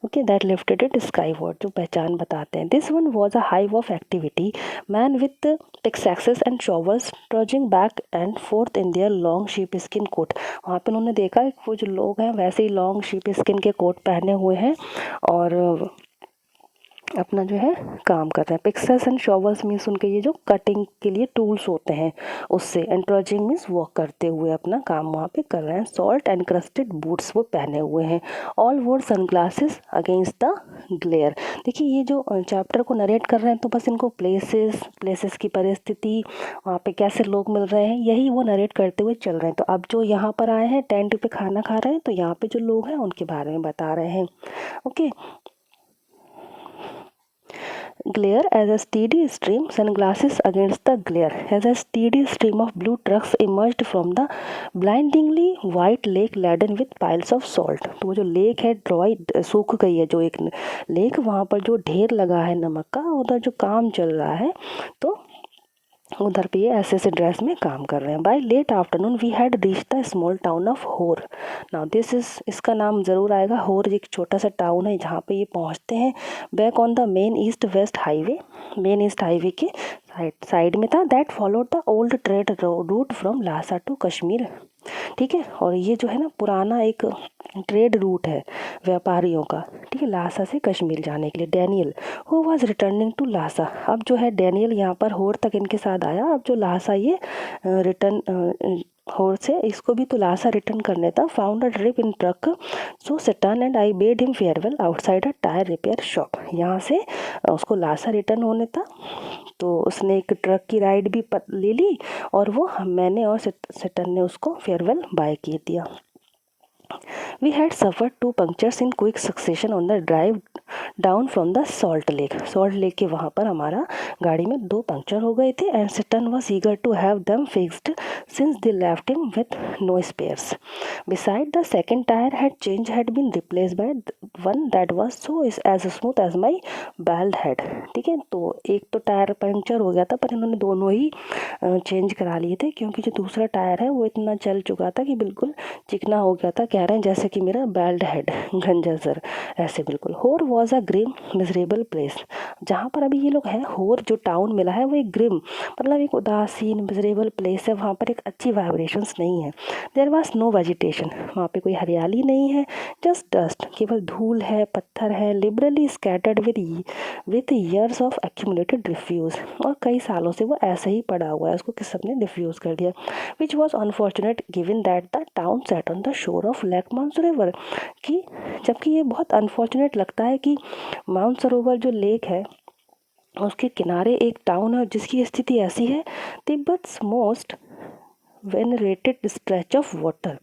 Okay, that lifted it skyward, जो पहचान बताते हैं। This one was a hive of activity, man with pickaxes and shovels trudging back and forth in their long sheep skin coat. वहाँ पर उन्होंने देखा वो जो लोग हैं वैसे ही लॉन्ग शीप स्किन के कोट पहने हुए हैं और अपना जो है काम कर रहे हैं। पिक्सेस एंड शॉवल्स मीन्स उनके ये जो कटिंग के लिए टूल्स होते हैं उससे, एंड ट्रजिंग मीन्स वॉक करते हुए अपना काम वहाँ पे कर रहे हैं। सॉल्ट एंड क्रस्टेड बूट्स वो पहने हुए हैं। ऑल वोर सनग्लासेस अगेंस्ट द ग्लेयर। देखिए ये जो चैप्टर को नरेट कर रहे हैं तो बस इनको प्लेसेस की परिस्थिति, वहाँ पे कैसे लोग मिल रहे हैं, यही वो नरेट करते हुए चल रहे हैं। तो अब जो यहाँ पर आए हैं टेंट पे खाना खा रहे हैं, तो यहाँ पे जो लोग हैं उनके बारे में बता रहे हैं। Okay, glare as a steady stream, sunglasses against the glare, as a steady stream of blue trucks emerged from the blindingly white lake laden with piles of salt। तो वो जो लेक है ड्राई सूख गई है, जो एक लेक वहाँ पर जो ढेर लगा है नमक का, उधर जो काम चल रहा है, तो उधर पे ये ऐसे ड्रेस में काम कर रहे हैं। By late afternoon we had reach the small town of Hor. Now this is, इसका नाम ज़रूर आएगा। होर एक छोटा सा टाउन है जहाँ पे ये पहुँचते हैं। Back on the main east west highway, main east highway के साइड में था। That followed the old trade route from Lhasa to Kashmir. ठीक है, और ये जो है ना पुराना एक ट्रेड रूट है व्यापारियों का, ठीक है, लासा से कश्मीर जाने के लिए। Daniel who was returning to Lhasa, अब जो है डैनियल यहाँ पर होर तक इनके साथ आया। अब जो लासा ये रिटर्न होर से इसको भी तो लासा रिटर्न करने था। Found a trip in truck so Sutton and I bade him farewell outside a tyre repair shop. यहाँ से उसको लासा रिटर्न होने था, तो उसने एक ट्रक की राइड भी ले ली, और वो मैंने और सटन ने उसको फेयरवेल बाय किए दिया। We had suffered 2 punctures in quick succession on the drive down from the salt lake. Salt lake के वहाँ पर हमारा गाड़ी में 2 पंक्चर हो गए थे। And Tseten was eager to have them fixed since they left him with no spares. Besides the second tyre had been replace by one that was so as smooth as my bald head. ठीक है, तो एक तो tyre puncture हो गया था, पर इन्होंने दोनों ही चेंज करा लिए थे, क्योंकि जो दूसरा टायर है वो इतना चल चुका था कि बिल्कुल चिकना हो गया था। कह रहे हैं जैसे कि मेरा बेल्ड हेड गंजा सर, ऐसे बिल्कुल। Hor was a grim miserable place. जहाँ पर अभी ये लोग हैं, होर जो टाउन मिला है वो एक ग्रिम मतलब एक उदासीन मिजरेबल प्लेस है। वहाँ पर एक अच्छी वाइब्रेशंस नहीं है। देयर वाज नो वेजिटेशन, वहाँ पे कोई हरियाली नहीं है। जस्ट डस्ट, केवल धूल है, पत्थर है, liberally scattered with years of accumulated refuse, और कई सालों से वो ऐसे ही पड़ा हुआ है, उसको किस सबने डिफ्यूज़ कर दिया। Which was unfortunate given that the town set on the shore of lake Mansarovar, कि जबकि ये बहुत अनफॉर्चुनेट लगता है कि माउंट सरोवर जो लेक है उसके किनारे एक टाउन है जिसकी स्थिति ऐसी है। Tibet's most venerated stretch of water,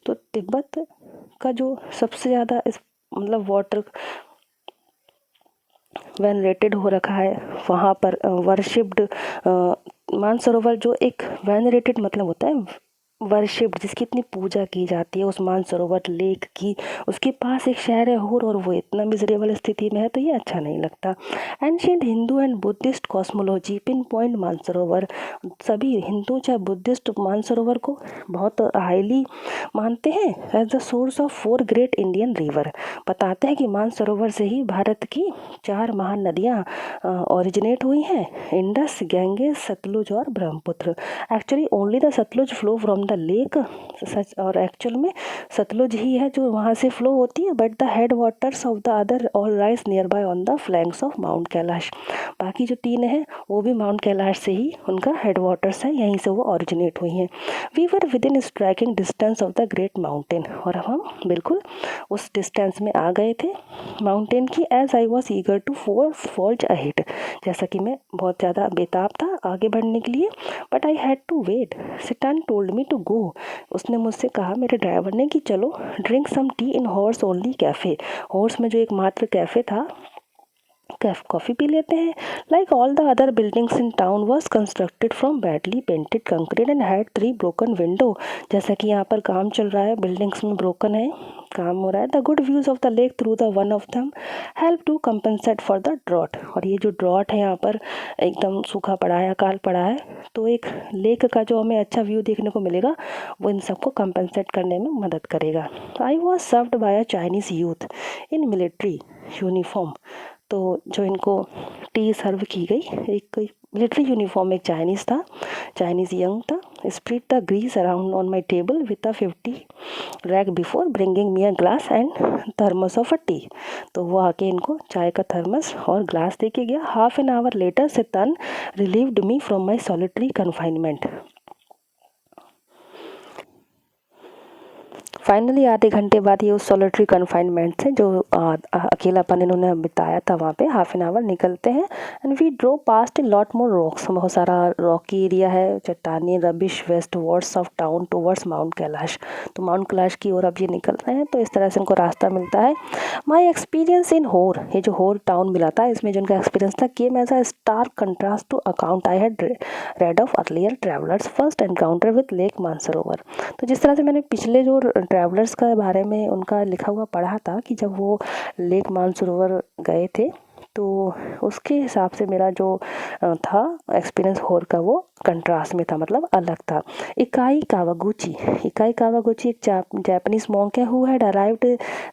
तो तिब्बत का जो सबसे ज़्यादा मतलब वाटर वेनरेटेड हो रखा है वहाँ पर, वर्शिप्ड मानसरोवर जो एक वेनरेटेड मतलब होता है वर्शिप्ड, जिसकी इतनी पूजा की जाती है उस मानसरोवर लेक की, उसके पास एक शहर है होर, और वो इतना मिजरेबल स्थिति में है, तो ये अच्छा नहीं लगता। Ancient Hindu and Buddhist cosmology pin point Mansarovar, सभी हिंदू चाहे बुद्धिस्ट मानसरोवर को बहुत हाईली मानते हैं as the source of 4 great Indian river. बताते हैं कि मानसरोवर से ही भारत की 4 महान नदियाँ ओरिजिनेट हुई हैं, इंडस, गंगे, सतलुज और Brahmaputra. Actually only the Sutlej flow from the lake, such, और एक्चुअल में सतलुज ही है जो वहाँ से फ्लो होती है, but the head waters of the other all rise near by on the flanks of mount Kailash. बाकी जो 3 हैं वो भी माउंट कैलाश से ही उनका हेड वाटर्स है, यहीं से वो ओरिजिनेट हुई हैं। We were within striking distance of the great mountain, और हम बिल्कुल उस डिस्टेंस में आ गए थे माउंटेन की। As I was eager to forge ahead, जैसा कि मैं बहुत ज़्यादा बेताब था आगे बढ़ने के लिए। But I had to wait, Tseten told me to go, उसने मुझसे कहा, मेरे ड्राइवर ने, कि चलो drink some tea in Hor's only cafe, Hor's में जो एकमात्र कैफ़े था, कॉफ़ी पी लेते हैं। Like all the other buildings in town was constructed from badly painted concrete and had 3 broken window, जैसा कि यहाँ पर काम चल रहा है, बिल्डिंग्स में ब्रोकन है, काम हो रहा है। The good views of the lake through the one of them help to compensate for the drought, और ये जो ड्रॉट है यहाँ पर एकदम सूखा पड़ा है, अकाल पड़ा है, तो एक लेक का जो हमें अच्छा व्यू देखने को मिलेगा वो इन सबको कंपनसेट करने में मदद करेगा। I was served by a Chinese youth in military uniform, तो जो इनको टी सर्व की गई, एक मिलिट्री यूनिफॉर्म, एक चाइनीज़ था, चाइनीज़ यंग था। Spread the grease around on my table with a 50 rag before bringing me a glass and thermos of a tea, तो वो आके इनको चाय का थर्मस और ग्लास दे के गया। Half an hour later Tseten relieved me from my solitary confinement. Finally आधे घंटे बाद ये उस सॉलिटरी कन्फाइनमेंट से जो अकेलापन इन्होंने बिताया था वहाँ पे, हाफ एन आवर निकलते हैं। And we drove past a lot more rocks, बहुत सारा रॉकी एरिया है, चट्टानी, rubbish, westwards of town towards mount Kailash, तो माउंट कैलाश की ओर अब ये निकल रहे हैं, तो इस तरह से इनको रास्ता मिलता है। माई एक्सपीरियंस इन होर, ये जो होर टाउन मिला था इसमें जो उनका एक्सपीरियंस था, came as a stark contrast to account I had read of earlier travellers first encounter with lake Mansarovar. तो जिस तरह से मैंने पिछले जो ट्रैवलर्स के बारे में उनका लिखा हुआ पढ़ा था कि जब वो लेक मानसरोवर गए थे तो उसके हिसाब से मेरा जो था एक्सपीरियंस होर का वो कंट्रास्ट में था, मतलब अलग था। इकाई कावागुची एक जापानीज मॉन्क है who had arrived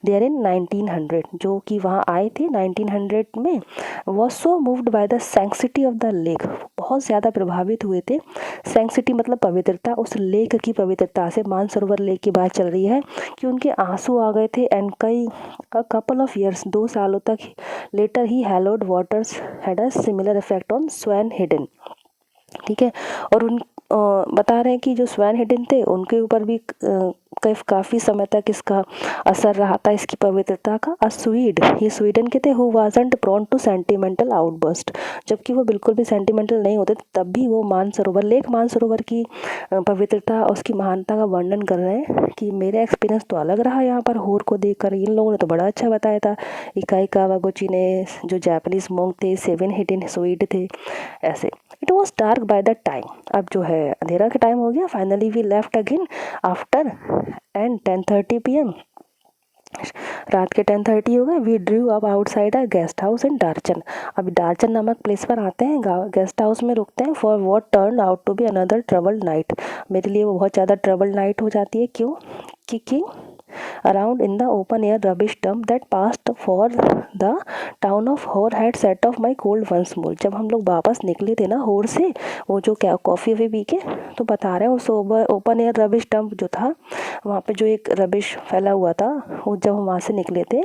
there in 1900, जो कि वहाँ आए थे 1900 में। Was so moved by the sanctity of the lake, बहुत ज़्यादा प्रभावित हुए थे। सैंक्सिटी मतलब पवित्रता, उस लेक की पवित्रता से, मानसरोवर लेक की बात चल रही है, कि उनके आंसू आ गए थे। एंड कई कपल ऑफ ईयर्स, 2 सालों तक later the hallowed waters had a similar effect on Sven Hedin. ठीक है, और उन बता रहे हैं कि जो स्वैन हिडन थे उनके ऊपर भी काफ़ी समय तक इसका असर रहा था, इसकी पवित्रता का। ये स्वीडन के थे, who wasn't prone to sentimental outburst, जबकि वो बिल्कुल भी सेंटिमेंटल नहीं होते, तब भी वो मानसरोवर की पवित्रता और उसकी महानता का वर्णन कर रहे हैं कि मेरा एक्सपीरियंस तो अलग रहा यहाँ पर होर को देखकर, इन लोगों ने तो बड़ा अच्छा बताया था। इकाई कावागुची ने, जो जापानीज मोंक थे, सेवन हिडन स्वीड थे, ऐसे। It was dark by the time, अब जो है अंधेरा का टाइम हो गया। Finally we left again after and 10:30 PM, रात के 10:30 हो गए। We drew up outside a guest house in Darchen, अभी डार्चन नामक प्लेस पर आते हैं, गेस्ट हाउस में रुकते हैं। For what turn out to be another troubled night, मेरे लिए वो बहुत ज़्यादा ट्रबल्ड नाइट हो जाती है। क्यों? क्योंकि around in the open air rubbish dump that passed for the town of होर had set off my cold once more, जब हम लोग वापस निकले थे ना होर से, वो जो क्या कॉफ़ी वॉफ़ी पी के, तो बता रहे हैं उस ओपन एयर रबिश डंप जो था, वहाँ पे जो एक रबिश फैला हुआ था, वो जब हम वहाँ से निकले थे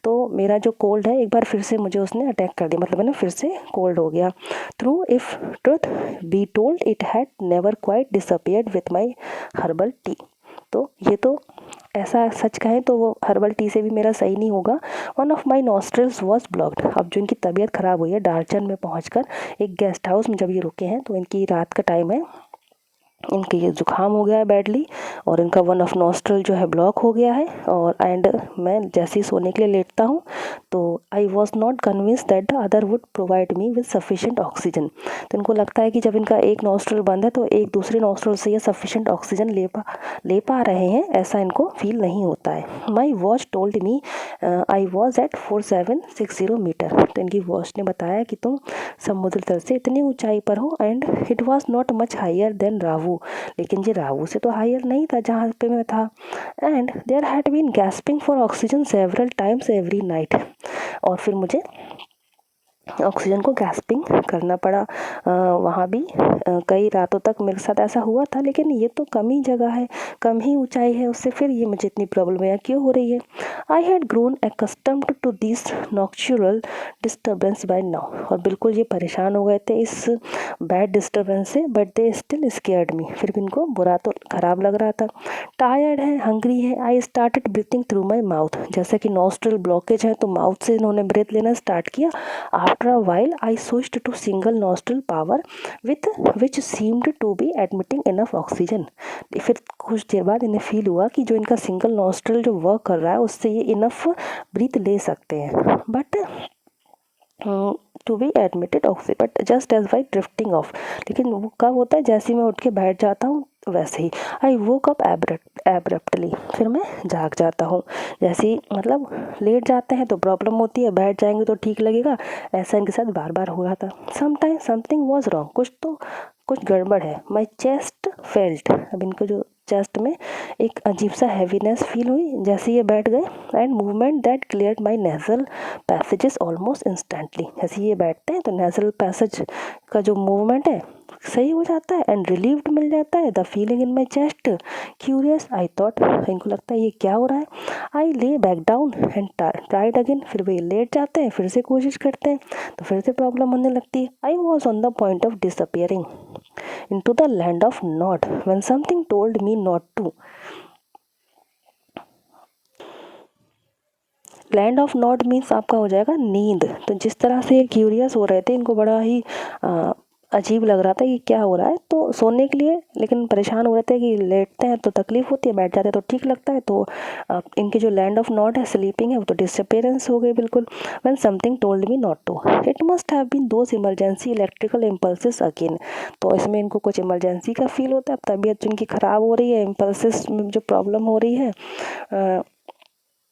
तो मेरा जो कोल्ड है एक बार फिर से मुझे उसने अटैक कर दिया, मतलब है ना, फिर से कोल्ड हो गया। Through if truth be told it had never quite disappeared with my herbal tea, तो ये तो ऐसा सच कहें तो वो हर्बल टी से भी मेरा सही नहीं होगा। One of my nostrils was blocked, अब जो इनकी तबीयत ख़राब हुई है डार्चन में पहुंचकर, एक गेस्ट हाउस में जब ये रुके हैं, तो इनकी रात का टाइम है, इनके ये जुकाम हो गया है बैडली, और इनका वन ऑफ नॉस्ट्रल जो है ब्लॉक हो गया है। और एंड मैं जैसे ही सोने के लिए लेटता हूँ तो आई was not convince that the other would provide me with sufficient oxygen, तो इनको लगता है कि जब इनका एक नॉस्ट्रल बंद है तो एक दूसरे नॉस्ट्रल से ये सफिशेंट ऑक्सीजन ले पा रहे हैं, ऐसा इनको फील नहीं होता है। My watch told me I was at 4760 metre, तो इनकी वॉच ने बताया कि तुम समुद्र तल से इतनी ऊंचाई पर हो। And it was not much higher than Ravu, लेकिन ये रावू से तो हायर नहीं था जहाँ पे मैं था। And there had been gasping for oxygen several times every night, और फिर मुझे ऑक्सीजन को गैस्पिंग करना पड़ा वहाँ भी कई रातों तक मेरे साथ ऐसा हुआ था। लेकिन ये तो कम ही जगह है, कम ही ऊंचाई है, उससे फिर ये मुझे इतनी प्रॉब्लम है क्यों हो रही है। I had grown accustomed to this nocturnal disturbance by now, और बिल्कुल ये परेशान हो गए थे इस बैड डिस्टर्बेंस से, but they still scared me, फिर भी इनको बुरा तो ख़राब लग रहा था। टायर्ड है, हंग्री है, I started breathing through my mouth, जैसे कि नॉस्ट्रल ब्लॉकेज है तो माउथ से इन्होंने ब्रेथ लेना स्टार्ट किया। After a while, I switched to single nostril power, with which seemed to be admitting enough oxygen. फिर कुछ देर बाद इन्हें फील हुआ कि जो इनका सिंगल नॉस्ट्रल जो वर्क कर रहा है उससे ये इनफ ब्रीथ ले सकते हैं, but to be admitted oxygen, but just as by drifting off, लेकिन वो कब होता है, जैसे ही मैं उठ के बैठ जाता हूँ वैसे ही। आई वोक अप एब्रप्टली, फिर मैं जाग जाता हूँ, जैसे ही मतलब लेट जाते हैं तो प्रॉब्लम होती है, बैठ जाएंगे तो ठीक लगेगा, ऐसा इनके साथ बार बार हो रहा था। समटाइम समथिंग वॉज रॉन्ग, कुछ गड़बड़ है। माई चेस्ट फेल्ट, अब इनको जो चेस्ट में एक अजीब सा हैवीनेस फील हुई जैसे ये बैठ गए। And movement that cleared my nasal passages almost instantly, जैसे ये बैठते हैं तो नेजल पैसेज का जो मूवमेंट है सही हो जाता है, एंड रिलीव्ड मिल जाता है। The feeling in my chest curious, I thought, इनको लगता है ये क्या हो रहा है। I lay back down and tried again, फिर वे लेट जाते हैं, फिर से कोशिश करते हैं तो फिर से प्रॉब्लम होने लगती है। I was on the point of disappearing into the land of nod when something told me not to. Land of not means आपका हो जाएगा नींद। तो जिस तरह से क्यूरियस हो रहे थे, इनको बड़ा ही अजीब लग रहा था कि क्या हो रहा है, तो सोने के लिए लेकिन परेशान हो रहे थे कि लेटते हैं तो तकलीफ होती है, बैठ जाते हैं तो ठीक लगता है। तो इनकी जो लैंड ऑफ नॉट है, स्लीपिंग है, वो तो डिसअपियरेंस हो गई बिल्कुल। When something told me not to, it must have been those emergency electrical impulses again, तो इसमें इनको कुछ इमरजेंसी का फील होता है। अब तबीयत जिनकी ख़राब हो रही है, इम्पल्सेस में जो प्रॉब्लम हो रही है,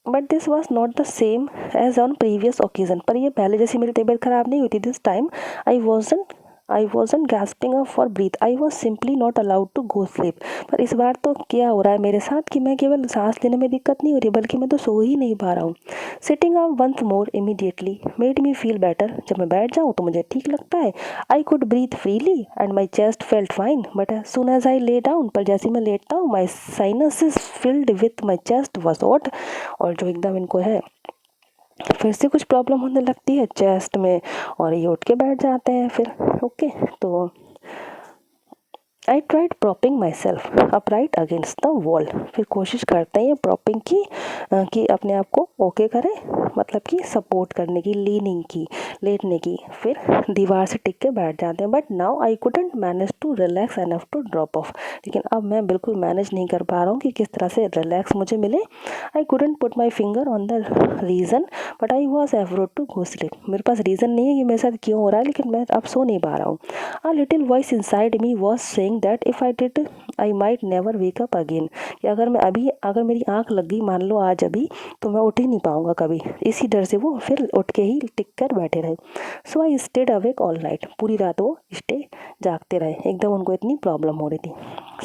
but this was not the same as on previous occasion. पर ये पहले जैसी मेरी तबीयत खराब नहीं हुई थी। This time I wasn't gasping up for breath, I was simply not allowed to go sleep. पर इस बार तो क्या हो रहा है मेरे साथ कि मैं केवल सांस लेने में दिक्कत नहीं हो रही, बल्कि मैं तो सो ही नहीं पा रहा हूँ। Sitting up once more immediately made me feel better. जब मैं बैठ जाऊँ तो मुझे ठीक लगता है। I could breathe freely and my chest felt fine, but as soon as I lay down, पर जैसे मैं लेटता हूँ my sinuses filled with my chest was hot. और जो एकदम इनको है फिर से कुछ प्रॉब्लम होने लगती है चेस्ट में, और ये उठ के बैठ जाते हैं फिर। ओके, तो I tried propping my self upright against the wall. फिर कोशिश करते हैं ये प्रॉपिंग की कि अपने आप को ओके करें, मतलब कि सपोर्ट करने की, लीनिंग की, लेटने की। फिर दीवार से टिक के बैठ जाते हैं। But now I couldn't manage to relax enough to drop off. लेकिन अब मैं बिल्कुल मैनेज नहीं कर पा रहा हूँ कि किस तरह से रिलैक्स मुझे मिले। I couldn't put my finger on the reason but I was averse to go sleep. मेरे पास रीज़न नहीं है कि मेरे साथ क्यों हो रहा है, लेकिन मैं अब सो नहीं पा रहा हूँ। A little voice inside me was saying that if I did, I might never wake up again। कि अगर मेरी आंख लग गई मान लो आज अभी, तो मैं उठ ही नहीं पाऊंगा कभी। इसी डर से वो फिर उठ के ही टिक कर बैठे रहे। So I stayed awake all night. पूरी रात वो जागते रहे, एकदम उनको इतनी प्रॉब्लम हो रही थी।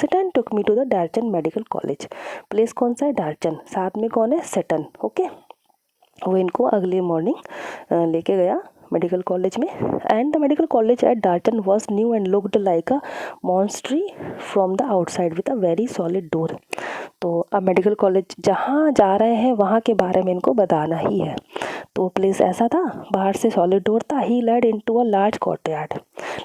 Tseten took me to the Darchen medical college. Place कौन सा है? डार्चन। साथ में कौन है? सटन। ओके, वो इनको अगले मॉर्निंग लेके गया मेडिकल कॉलेज में। And the medical college at Darchen was new and looked like a monastery from the outside with a very solid door. तो अब मेडिकल कॉलेज जहाँ जा रहे हैं वहाँ के बारे में इनको बताना ही है। तो प्लेस ऐसा था, बाहर से सॉलिड डोर था। He led into a large courtyard.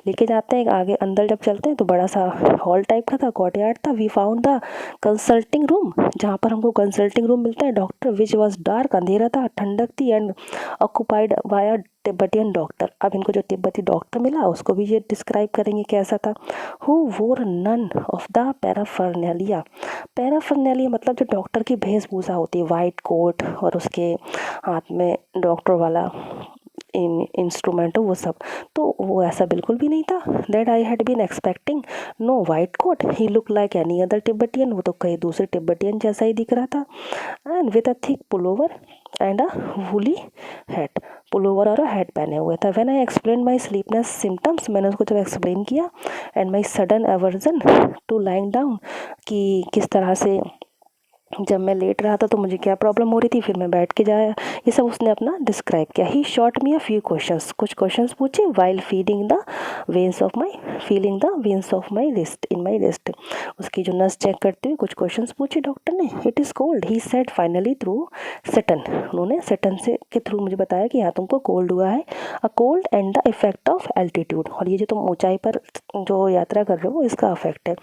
लेके जाते हैं आगे, अंदर जब चलते हैं तो बड़ा सा हॉल टाइप का था, कोर्टयार्ड था। We found the consulting room, जहाँ पर हमको कंसल्टिंग रूम मिलता है। डॉक्टर विच वॉज डार्क, अंधेरा था, ठंडक थी। And occupied by a Tibetan doctor. अब इनको जो तिब्बती डॉक्टर मिला उसको भी ये डिस्क्राइब करेंगे कैसा था। Who wore none of the paraphernalia. Paraphernalia मतलब जो डॉक्टर की वेशभूषा होती है, वाइट कोट और उसके हाथ में डॉक्टर वाला इंस्ट्रूमेंट हो, वो सब। तो वो ऐसा बिल्कुल भी नहीं था। That I had been expecting. No white coat, he look like any other Tibetan. वो तो कहीं दूसरे तिब्बतियन जैसा ही दिख रहा था। And with a thick pullover and a woolly hat. Pullover और हैट पहने हुए था। When I explain my sleepness symptoms, मैंने उसको जब एक्सप्लेन किया, and my sudden aversion to lying down, कि किस तरह से जब मैं लेट रहा था तो मुझे क्या प्रॉब्लम हो रही थी, फिर मैं बैठ के जाया, ये सब उसने अपना डिस्क्राइब किया। He shot me a few questions, कुछ क्वेश्चंस पूछे। While feeling the veins of my wrist in my wrist. उसकी जो नस चेक करते हुए कुछ क्वेश्चंस पूछे डॉक्टर ने। It is cold, he said finally through Tseten. उन्होंने सटन से के थ्रू मुझे बताया कि हाँ तुमको कोल्ड हुआ है। A cold and the effect of altitude, और ये जो तुम ऊंचाई पर जो यात्रा कर रहे हो इसका अफेक्ट है।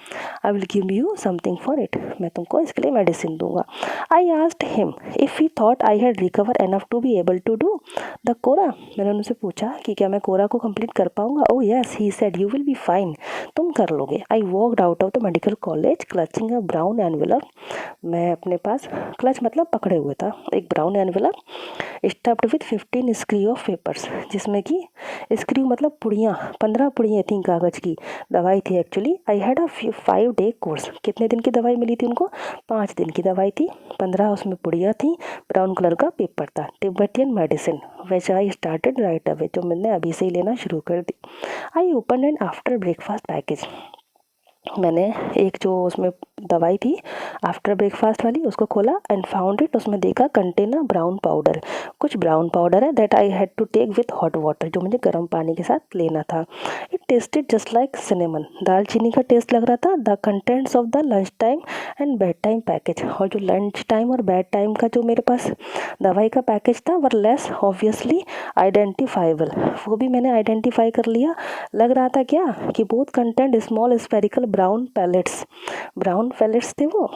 I will give you something for it, मैं तुमको इसके लिए मेडिसिन दूंगा। I asked him if he thought I had recover enough to be able to do the kora. मैंने उनसे पूछा कि क्या मैं कोरा को कंप्लीट कर पाऊंगा। Oh yes, he said you will be fine, तुम कर लोगे। I walked out of the medical college clutching a brown envelope. मैं अपने पास, क्लच मतलब पकड़े हुए था, एक brown envelope stuffed with 15 screw of papers, जिसमें कि स्क्रू मतलब पुड़ियाँ, 15 पुड़ियाँ थी कागज़ की। दवाई थी actually. I had a 5 day course. कितने दिन की दवाई मिली थी उनको? 5 दिन की दवाई थी। 15 उसमें पुड़िया थी, ब्राउन कलर का पेपर था। Tibetan medicine which I started right away, जो मैंने अभी से ही लेना शुरू कर दी। I open and after breakfast package. मैंने एक जो उसमें दवाई थी आफ्टर ब्रेकफास्ट वाली, उसको खोला एंड फाउंड इट। उसमें देखा कंटेन ब्राउन पाउडर, कुछ ब्राउन पाउडर है। That I had to take with hot water, जो मुझे गर्म पानी के साथ लेना था। It tasted just like cinnamon, दालचीनी का टेस्ट लग रहा था। The contents of the lunch time and bed time package, और जो लंच टाइम और बेड टाइम का जो मेरे पास दवाई का पैकेज था वर लेस ऑब्वियसली आइडेंटिफाइबल, वो भी मैंने आइडेंटिफाई कर लिया। लग रहा था क्या कि both content small spherical brown pellets थे वो।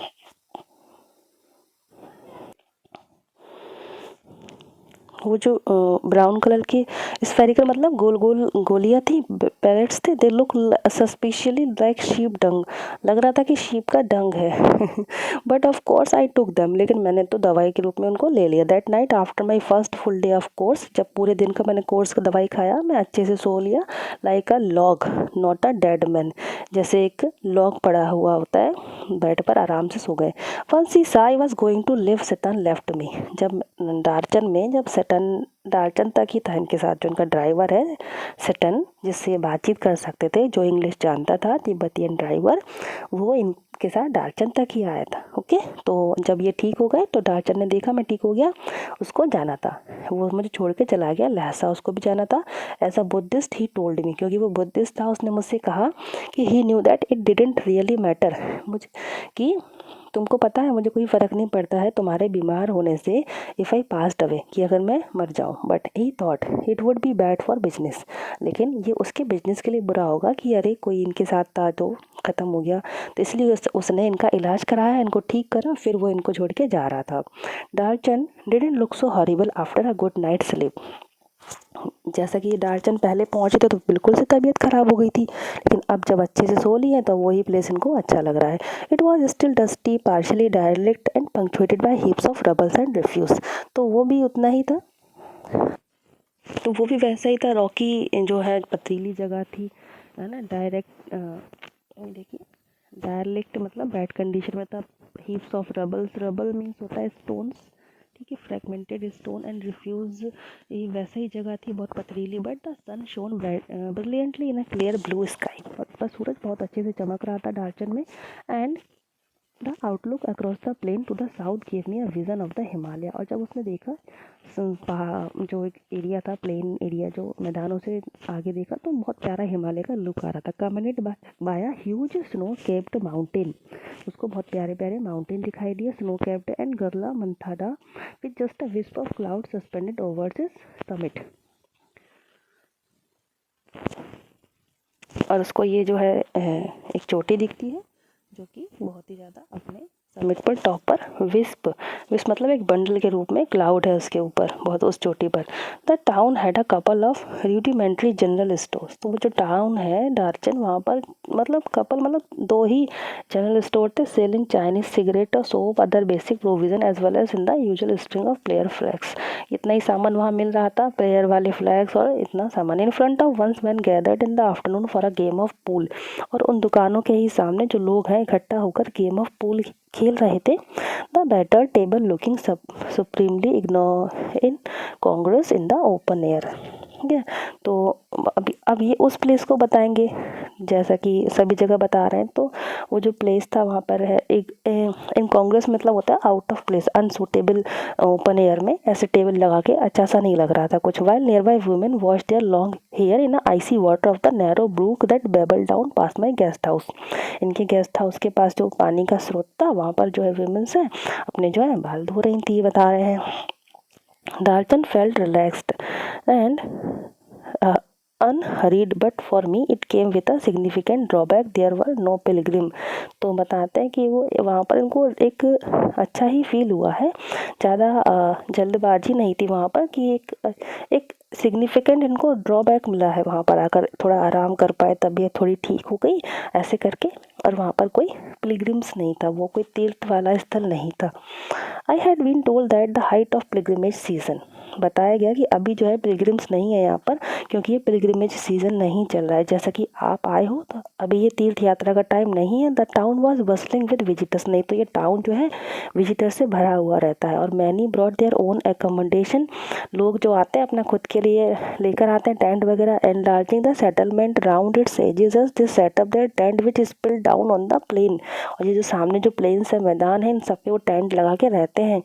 वो जो ब्राउन कलर की स्फेरिकल मतलब गोल गोल गोलियां थी, पैलेट्स थे, they look suspiciously like sheep dung, लग रहा था कि शीप का डंग है। But of course I took them, लेकिन मैंने तो दवाई के रूप में उनको ले लिया। That night after my first full day of course, जब पूरे दिन का मैंने कोर्स का दवाई खाया, मैं अच्छे से सो लिया, like a log not a dead man, जैसे एक लॉग पड़ा हुआ होता है, बेड पर आराम से सो गए। Once he saw I was going to live, Tseten left me. जब डार्चन में, जब सेटन डार्चन तक ही था इनके साथ, जो उनका ड्राइवर है सेटन, जिससे बातचीत कर सकते थे, जो इंग्लिश जानता था, तिब्बतियन ड्राइवर, वो इनके साथ डार्चन तक ही आया था। ओके, तो जब ये ठीक हो गए तो डार्चन ने देखा मैं ठीक हो गया, उसको जाना था, वो मुझे छोड़ के चला गया। लहसा उसको भी जाना था, as a Buddhist he told me, क्योंकि वो बुद्धिस्ट था, उसने मुझसे कहा कि he knew that it didn't really matter, मुझे कि तुमको पता है मुझे कोई फ़र्क नहीं पड़ता है तुम्हारे बीमार होने से, इफ़ आई पास्ड अवे, कि अगर मैं मर जाऊँ, but he thought it would be bad for business, लेकिन ये उसके बिजनेस के लिए बुरा होगा कि अरे कोई इनके साथ था तो ख़त्म हो गया, तो इसलिए उसने इनका इलाज कराया, इनको ठीक करा, फिर वो इनको छोड़ के जा रहा था। Darchen didn't look so horrible after a good night sleep, जैसा कि डार्चन पहले पहुंचे थे तो बिल्कुल से तबीयत ख़राब हो गई थी, लेकिन अब जब अच्छे से सो लिए तो वही प्लेस इनको अच्छा लग रहा है। It was still dusty, partially dialect and punctuated by heaps of rubbles and refuse, तो वो भी उतना ही था, तो वो भी वैसा ही था, रॉकी जो है पथरीली जगह थी, है ना। डायरेक्ट देखिए, डायलेक्ट मतलब बैड कंडीशन में था, हीप्स ऑफ रबल्स, रबल मीन्स होता है स्टोन्स, ठीक है, फ्रेगमेंटेड स्टोन, एंड रिफ्यूज, ये वैसे ही जगह थी, बहुत पथरीली। But the sun shone brilliantly in a clear blue sky, और सूरज बहुत अच्छे से चमक रहा था डार्चन में, and the outlook across the plain to the south give me a vision of the Himalaya, और जब उसने देखा जो एक एरिया था, प्लेन एरिया, जो मैदानों से आगे देखा तो बहुत प्यारा हिमालय का लुक आ रहा था। Commented by a huge snow capped mountain, उसको बहुत प्यारे प्यारे माउंटेन दिखाई दिए, snow capped, and Gurla Mandhata with just a wisp of cloud suspended over this summit, और उसको ये जो है एक चोटी दिखती है जो कि बहुत ही ज़्यादा अपने समिट पर, टॉप पर, विस्प मतलब एक बंडल के रूप में क्लाउड है उसके ऊपर, बहुत उस चोटी पर। The town had a couple of rudimentary general stores, तो वो जो टाउन है डार्चन, वहाँ पर मतलब कपल मतलब दो ही जनरल स्टोर थे, सेलिंग चाइनीज सिगरेट और soap, other basic provision, as well as in the usual string of prayer flags, इतना ही सामान वहाँ मिल रहा था, प्लेयर वाले फ्लैग्स और इतना सामान। In front of once man gathered in the afternoon for a game of pool, और उन दुकानों के ही सामने जो लोग हैं इकट्ठा होकर गेम ऑफ पूल खेल रहे थे। The batter table looking supremely incongruous in the open air, ठीक है। तो अब ये उस प्लेस को बताएंगे, जैसा कि सभी जगह बता रहे हैं, तो वो जो प्लेस था वहाँ पर है एक इन कांग्रेस मतलब होता है out of place, unsuitable, open air में ऐसे टेबल लगा के अच्छा सा नहीं लग रहा था कुछ। While nearby women wash their long hair in icy water of the narrow brook that babble down past my guest house, इनके गेस्ट हाउस के पास जो पानी का स्रोत था वहाँ पर जो है वुमेन्स है अपने जो है बाल धो रही थी, बता रहे हैं। Darchen felt relaxed and unhurried, but for me it came with a significant drawback, there were no pilgrim, तो बताते हैं कि वो वहाँ पर इनको एक अच्छा ही फील हुआ है, ज़्यादा जल्दबाजी नहीं थी वहाँ पर, कि एक सिग्निफिकेंट इनको ड्रॉबैक मिला है, वहाँ पर आकर थोड़ा आराम कर पाए, तबीयत थोड़ी ठीक हो गई ऐसे करके, और वहाँ पर कोई पिलग्रिम्स नहीं था, वो कोई तीर्थ वाला स्थल नहीं था। I had been told that the height of pilgrimage season, बताया गया कि अभी जो है पिलग्रिम्स नहीं है यहाँ पर, क्योंकि ये पिलग्रिमेज सीज़न नहीं चल रहा है, जैसा कि आप आए हो तो अभी ये तीर्थ यात्रा का टाइम नहीं है। The town was bustling with visitors, नहीं तो ये टाउन जो है विजिटर से भरा हुआ रहता है, और many brought their own accommodation, लोग जो आते हैं अपना खुद के लिए लेकर आते हैं टेंट वगैरह। Enlarging the settlement round its edges this set up their tent which spill down on the plain, और ये जो सामने जो प्लेन्स है, मैदान है, इन सब पे वो टेंट लगा के रहते हैं।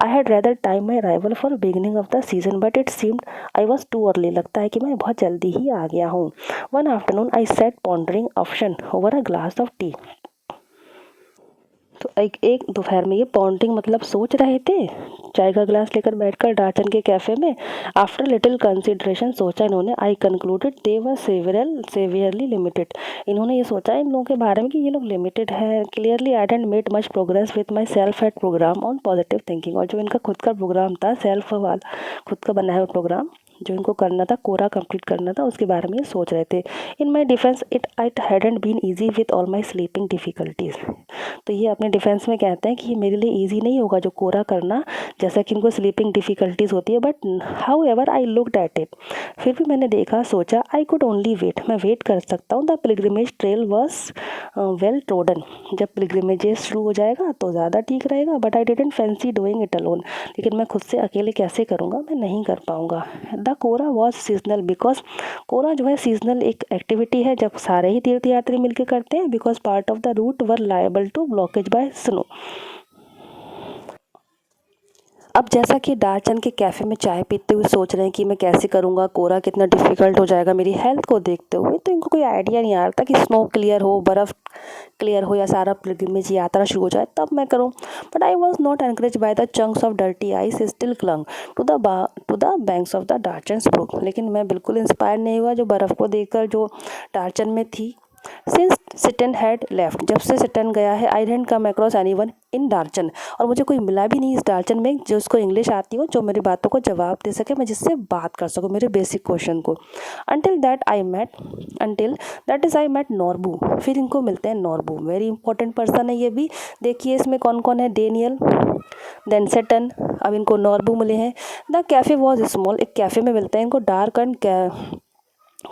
I had rather time my arrival for beginning of the season but it seemed I was too early, लगता है कि मैं बहुत जल्दी ही आ गया हूँ। One afternoon I set pondering option over a glass of T, तो एक दोपहर में ये पॉन्डिंग मतलब सोच रहे थे, चाय का गिलास लेकर बैठकर डाचन के कैफ़े में। आफ्टर लिटिल कंसिडरेशन सोचा इन्होंने, आई कंक्लूडेड दे वर सेवियरली लिमिटेड। इन्होंने ये सोचा इन लोगों के बारे में कि ये लोग लिमिटेड है। Clearly I didn't made much progress with my self हेड प्रोग्राम ऑन पॉजिटिव थिंकिंग। और जो इनका खुद का प्रोग्राम था, सेल्फ वाला खुद का बनाया हुआ प्रोग्राम जो इनको करना था, कोरा कंप्लीट करना था, उसके बारे में ये सोच रहे थे। In my defence it hadn't been easy with all my sleeping difficulties. तो ये अपने डिफेंस में कहते हैं कि ये मेरे लिए ईजी नहीं होगा जो कोरा करना, जैसा कि इनको स्लीपिंग डिफ़िकल्टीज़ होती है। But how ever I looked at it, फिर भी मैंने देखा, सोचा, आई कुड ओनली वेट, मैं वेट कर सकता हूँ। The pilgrimage trail was well trodden, जब पिलग्रिमेजेस शुरू हो जाएगा तो ज़्यादा ठीक रहेगा। But I didn't fancy doing it alone, लेकिन मैं खुद से अकेले कैसे करूँगा, मैं नहीं कर पाऊँगा। The kora was seasonal, because kora जो है सीजनल एक एक्टिविटी है जब सारे ही तीर्थयात्री मिलकर करते हैं। Because part of the route were liable to blockage by snow. अब जैसा कि डार्चन के कैफ़े में चाय पीते हुए सोच रहे हैं कि मैं कैसे करूँगा, कोरा कितना डिफ़िकल्ट हो जाएगा मेरी हेल्थ को देखते हुए, तो इनको कोई आइडिया नहीं आ रहा था कि स्नो क्लियर हो, बर्फ़ क्लियर हो या सारा पिलग्रिमेज यात्रा शुरू हो जाए तब मैं करूँ। But I was not encourage by the chunks of dirty ice still clung to the banks of the Darchen's brook. लेकिन मैं बिल्कुल इंस्पायर नहीं हुआ जो बर्फ़ को देखकर जो डार्चन में थी। सिंस सिटन हैड लेफ्ट, जब से सिटन गया है, I didn't come across anyone in Darchen, और मुझे कोई मिला भी नहीं इस डार्चन में जो उसको इंग्लिश आती हो, जो मेरी बातों को जवाब दे सके, मैं जिससे बात कर सकूँ मेरे बेसिक क्वेश्चन को। Until that is I met Norbu, फिर इनको मिलते हैं नॉर्बू, वेरी इंपॉर्टेंट पर्सन है ये भी। देखिए इसमें कौन कौन है, डेनियल, देन सेटन, अब इनको नॉर्बू मिले हैं। द कैफ़े वॉज स्मॉल, एक कैफ़े में मिलते हैं इनको, डार्क एंड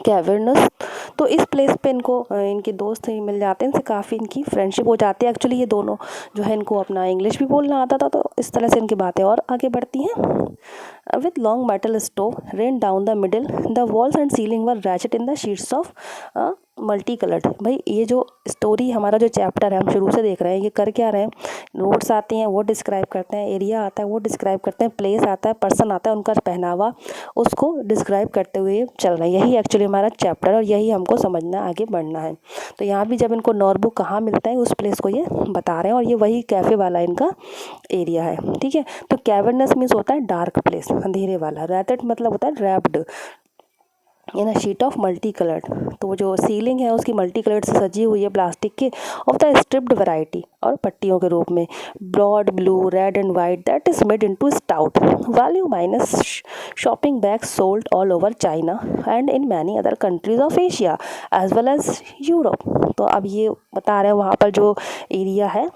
कैवर्नस। तो इस प्लेस पे इनको इनके दोस्त ही मिल जाते हैं, इनसे काफ़ी इनकी फ्रेंडशिप हो जाती है। एक्चुअली ये दोनों जो है इनको अपना इंग्लिश भी बोलना आता था, तो इस तरह से इनकी बातें और आगे बढ़ती हैं। With long metal stove rain down the middle, the walls and ceiling were ratchet in the sheets of multi coloured. भाई ये जो स्टोरी हमारा जो चैप्टर है हम शुरू से देख रहे हैं, ये कर क्या रहे हैं, रोड्स आती हैं वो डिस्क्राइब करते हैं, एरिया आता है वो डिस्क्राइब करते हैं, प्लेस आता है, पर्सन आता है, उनका पहनावा, उसको डिस्क्राइब करते हुए चल रहे हैं। यही एक्चुअली हमारा चैप्टर और यही हमको समझना, आगे बढ़ना है। तो यहाँ भी जब इनको नॉर्बू कहाँ मिलता है उस प्लेस को ये बता रहे हैं, और ये वही कैफ़े वाला इनका एरिया है, ठीक है। तो कैवर्नस मीन्स होता है डार्क प्लेस, अंधेरे वाला। रैटेड मतलब होता है wrapped in a sheet of multi coloured, तो वो जो सीलिंग है उसकी मल्टी कलर्ड से सजी हुई है प्लास्टिक के, ऑफ द स्ट्रिप्ड वैरायटी, और पट्टियों के रूप में, broad blue red and white, that is made into stout, value minus, shopping bags sold all over China and in many other countries of Asia as well as Europe. तो अब ये बता रहे हैं वहाँ पर जो एरिया है,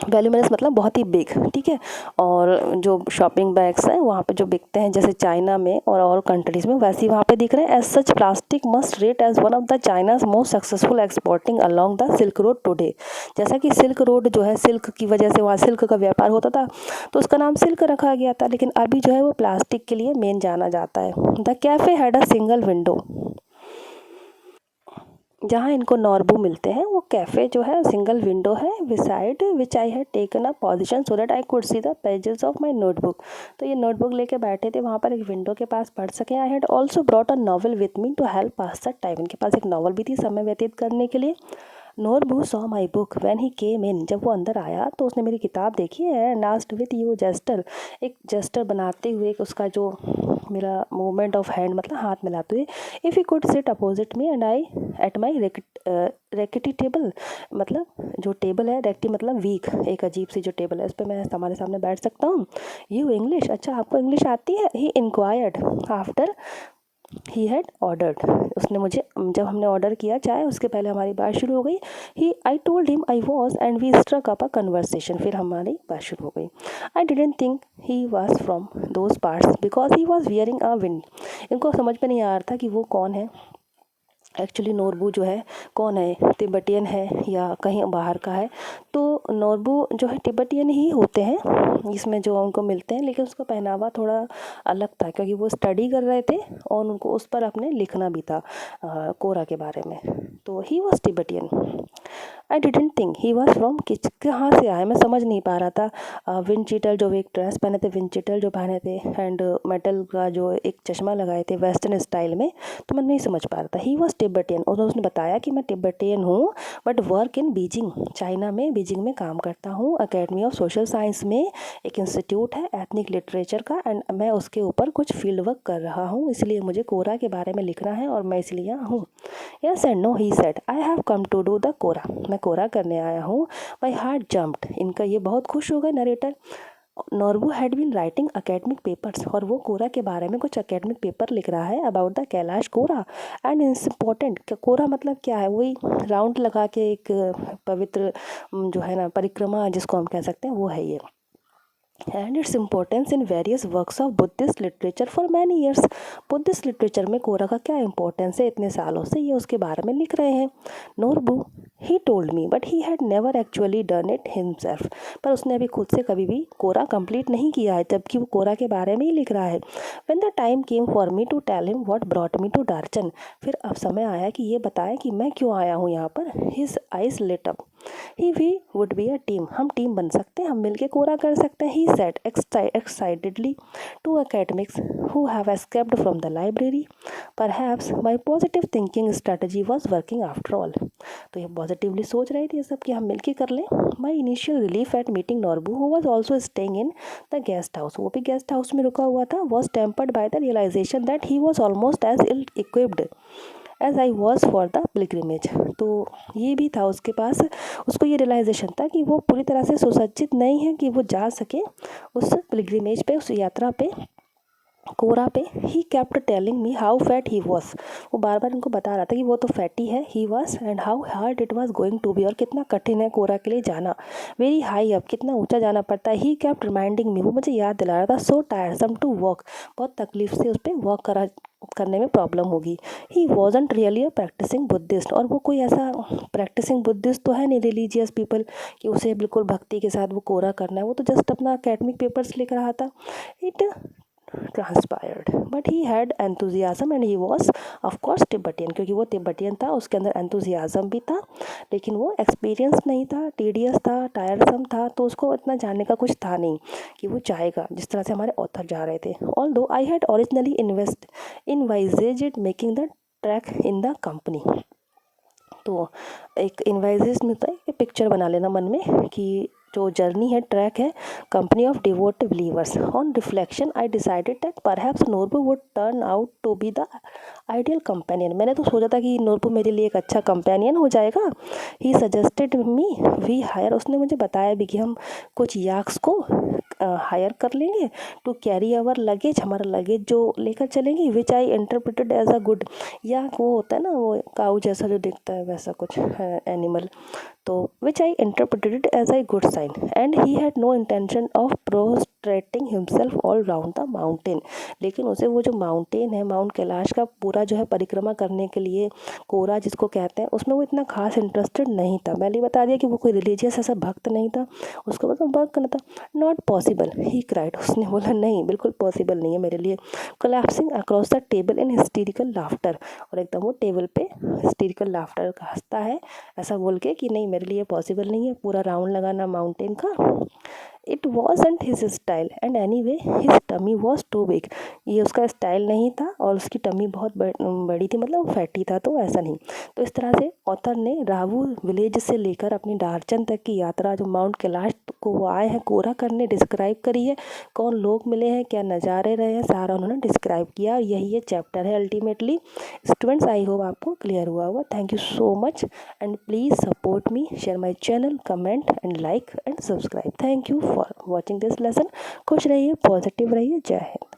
वैल्यू माइनस मतलब बहुत ही बिग, ठीक है। और जो शॉपिंग बैग्स हैं वहाँ पे जो बिकते हैं जैसे चाइना में और कंट्रीज़ में, वैसे ही वहाँ पे दिख रहे हैं। As such plastic must rate as one of the China's most successful exporting along the silk road today. जैसा कि सिल्क रोड जो है, सिल्क की वजह से वहाँ सिल्क का व्यापार होता था तो उसका नाम सिल्क रखा गया था, लेकिन अभी जो है वो प्लास्टिक के लिए मेन जाना जाता है। The cafe had a single window, जहाँ इनको नॉर्बू मिलते हैं वो कैफ़े जो है सिंगल विंडो है, beside which I had taken a position so that I could see the pages of my notebook. तो ये नोटबुक लेके बैठे थे वहाँ पर एक विंडो के पास पढ़ सकें। I had also brought a novel with me to help pass the time, इनके पास एक नॉवल भी थी समय व्यतीत करने के लिए। Norbu saw my book when he came in, जब वो अंदर आया तो उसने मेरी किताब देखी है। And asked with you gesture, एक जेस्टर बनाते हुए, उसका जो मेरा मूवमेंट ऑफ हैंड मतलब हाथ मिलाते हुए, if you could sit opposite me and I at my rickety table, मतलब जो टेबल है, रेक्टी मतलब वीक, एक अजीब सी जो टेबल है उस पर मैं हमारे सामने बैठ सकता हूँ। यू इंग्लिश, अच्छा आपको इंग्लिश आती है। He inquired after he had ordered, उसने मुझे, जब हमने ऑर्डर किया चाय उसके पहले हमारी बात शुरू हो गई। He I told him I was and we struck up a conversation, फिर हमारी बात शुरू हो गई। I didn't think he was from those parts because he was wearing a wind. इनको समझ में नहीं आ रहा था कि वो कौन है एक्चुअली, नोरबू जो है कौन है, तिब्बतियन है या कहीं बाहर का है। तो नोरबू जो है तिब्बतियन ही होते हैं इसमें जो उनको मिलते हैं, लेकिन उसका पहनावा थोड़ा अलग था क्योंकि वो स्टडी कर रहे थे और उनको उस पर अपने लिखना भी था कोरा के बारे में। तो he was Tibetan. I didn't think he was from, कहाँ से आया मैं समझ नहीं पा रहा था। विंड चीटल जो एक ड्रेस पहने थे, विंड चीटल जो पहने थे, एंड मेटल का जो एक चश्मा लगाए थे वेस्टर्न स्टाइल में, तो मैं नहीं समझ पा रहा था। ही वॉज तिब्बतियन, और उसने बताया कि मैं तिब्बतियन हूँ but work in Beijing, China में बीजिंग में काम करता हूँ। अकेडमी ऑफ सोशल साइंस में एक इंस्टीट्यूट है एथनिक लिटरेचर का, एंड मैं उसके ऊपर कुछ फील्ड वर्क कर रहा हूँ, इसलिए मुझे कोरा के बारे में लिखना है और मैं इसलिए हूँ। Yes and no, he said, I have come to do the kora, मैं कोरा करने आया हूँ। माई हार्ट जम्प्ड, इनका ये बहुत खुश हो गए narrator. Norbu had been writing academic papers, और वो कोरा के बारे में कुछ अकेडमिक पेपर लिख रहा है about the Kailash kora and it's important. Kora मतलब क्या है, वही राउंड लगा के एक पवित्र जो है ना परिक्रमा जिसको हम कह सकते हैं, वो है ये। And its importance in various works of Buddhist literature for many years, Buddhist literature में कोरा का क्या इंपॉर्टेंस है, इतने सालों से ये उसके बारे में लिख रहे हैं। नोरबू, ही told me but he had never actually done it himself, पर उसने अभी खुद से कभी भी कोरा कंप्लीट नहीं किया है, जबकि वो कोरा के बारे में ही लिख रहा है। When the time came for me to tell him what brought me to Darchen, फिर अब समय आया कि ये बताएं कि मैं क्यों आया हूँ यहाँ पर। His eyes lit up, he we would be a team, हम टीम बन सकते हैं, हम मिलके कोरा कर सकते हैं। He said excitedly to academics who have escaped from the library, perhaps my positive thinking strategy was working after all, तो ये पॉजिटिवली सोच रही थी सब कि हम मिलके कर लें। My initial relief at meeting Norbu, who was also staying in the guest house, वो भी गेस्ट हाउस में रुका हुआ था, was tempered by the realization that he was almost as ill equipped as I was for the pilgrimage, तो ये भी था उसके पास, उसको ये रियलाइजेशन था कि वो पूरी तरह से सुसज्जित नहीं है कि वो जा सके उस पिलग्रिमेज पे, उस यात्रा पे, कोरा पे। He kept telling me how fat he was, वो बार बार इनको बता रहा था कि वो तो फैटी है, he was, and how hard it was going to be, और कितना कठिन है कोरा के लिए जाना, वेरी हाई अप, कितना ऊंचा जाना पड़ता है। ही केप्ट रिमाइंडिंग मी, वो मुझे याद दिला रहा था, सो टायरसम टू वॉक, बहुत तकलीफ से उस पर वॉक करने में प्रॉब्लम होगी। He wasn't really a practising Buddhist, और वो कोई ऐसा प्रैक्टिसिंग बुद्धिस्ट तो है नहीं, रिलीजियस पीपल, कि उसे बिल्कुल भक्ति के साथ वो कोरा करना है, वो तो जस्ट अपना अकेडमिक पेपर्स लिख रहा था। It transpired but he had enthusiasm and he was of course Tibetan, क्योंकि वो तिब्बतियन था, उसके अंदर enthusiasm भी था, लेकिन वो एक्सपीरियंस नहीं था, टीडियस था, टायरसम था, तो उसको इतना जानने का कुछ था नहीं कि वो चाहेगा जिस तरह से हमारे ऑथर जा रहे थे। Although I had originally envisaged making the track in the company, तो एक इन्वाइजेस में होता है कि पिक्चर बना लेना मन में कि जो जर्नी है, ट्रैक है, company of devoted believers. On reflection I decided that perhaps Norbu would turn out to be the ideal companion, मैंने तो सोचा था कि नोरबू मेरे लिए एक अच्छा कंपेनियन हो जाएगा। He suggested me we hire, उसने मुझे बताया भी कि हम कुछ याक्स को हायर कर लेंगे टू कैरी आवर लगेज, हमारा लगेज जो लेकर चलेंगे, विच I interpreted as a good, या वो होता है ना वो काऊ जैसा जो दिखता है वैसा कुछ एनिमल, तो which I interpreted as a good sign, and he had no intention of prostrating himself all round the mountain, लेकिन उसे वो जो माउंटेन है, माउंट कैलाश का पूरा जो है परिक्रमा करने के लिए, कोरा जिसको कहते हैं, उसमें वो इतना खास इंटरेस्टेड नहीं था। मैंने बता दिया कि वो कोई रिलीजियस ऐसा भक्त नहीं था, उसको मतलब वर्क करना था। नॉट पॉसिबल, ही क्राइड, उसने बोला नहीं बिल्कुल पॉसिबल नहीं है मेरे लिए। Collapsing across the table in hysterical laughter, और एकदम वो टेबल पे हिस्टेरिकल लाफ्टर हंसता है ऐसा बोल के कि नहीं मेरे लिए पॉसिबल नहीं है पूरा राउंड लगाना माउंटेन का। It wasn't his style and anyway his tummy was too big, ये उसका स्टाइल नहीं था और उसकी टमी बहुत बड़ी थी, मतलब फैटी था, तो ऐसा नहीं। तो इस तरह से ऑथर ने रावू विलेज से लेकर अपनी डार्चन तक की यात्रा, जो माउंट कैलाश को वो आए हैं कोरा करने, डिस्क्राइब करी है, कौन लोग मिले हैं, क्या नज़ारे रहे हैं, सारा उन्होंने डिस्क्राइब किया, और यही ये चैप्टर है अल्टीमेटली। स्टूडेंट्स आई होप आपको क्लियर हुआ होगा। Thank you so much and please support me, share my channel, comment and like and subscribe. Thank you for watching this lesson. खुश रहिए, पॉजिटिव रहिए, जय हिंद।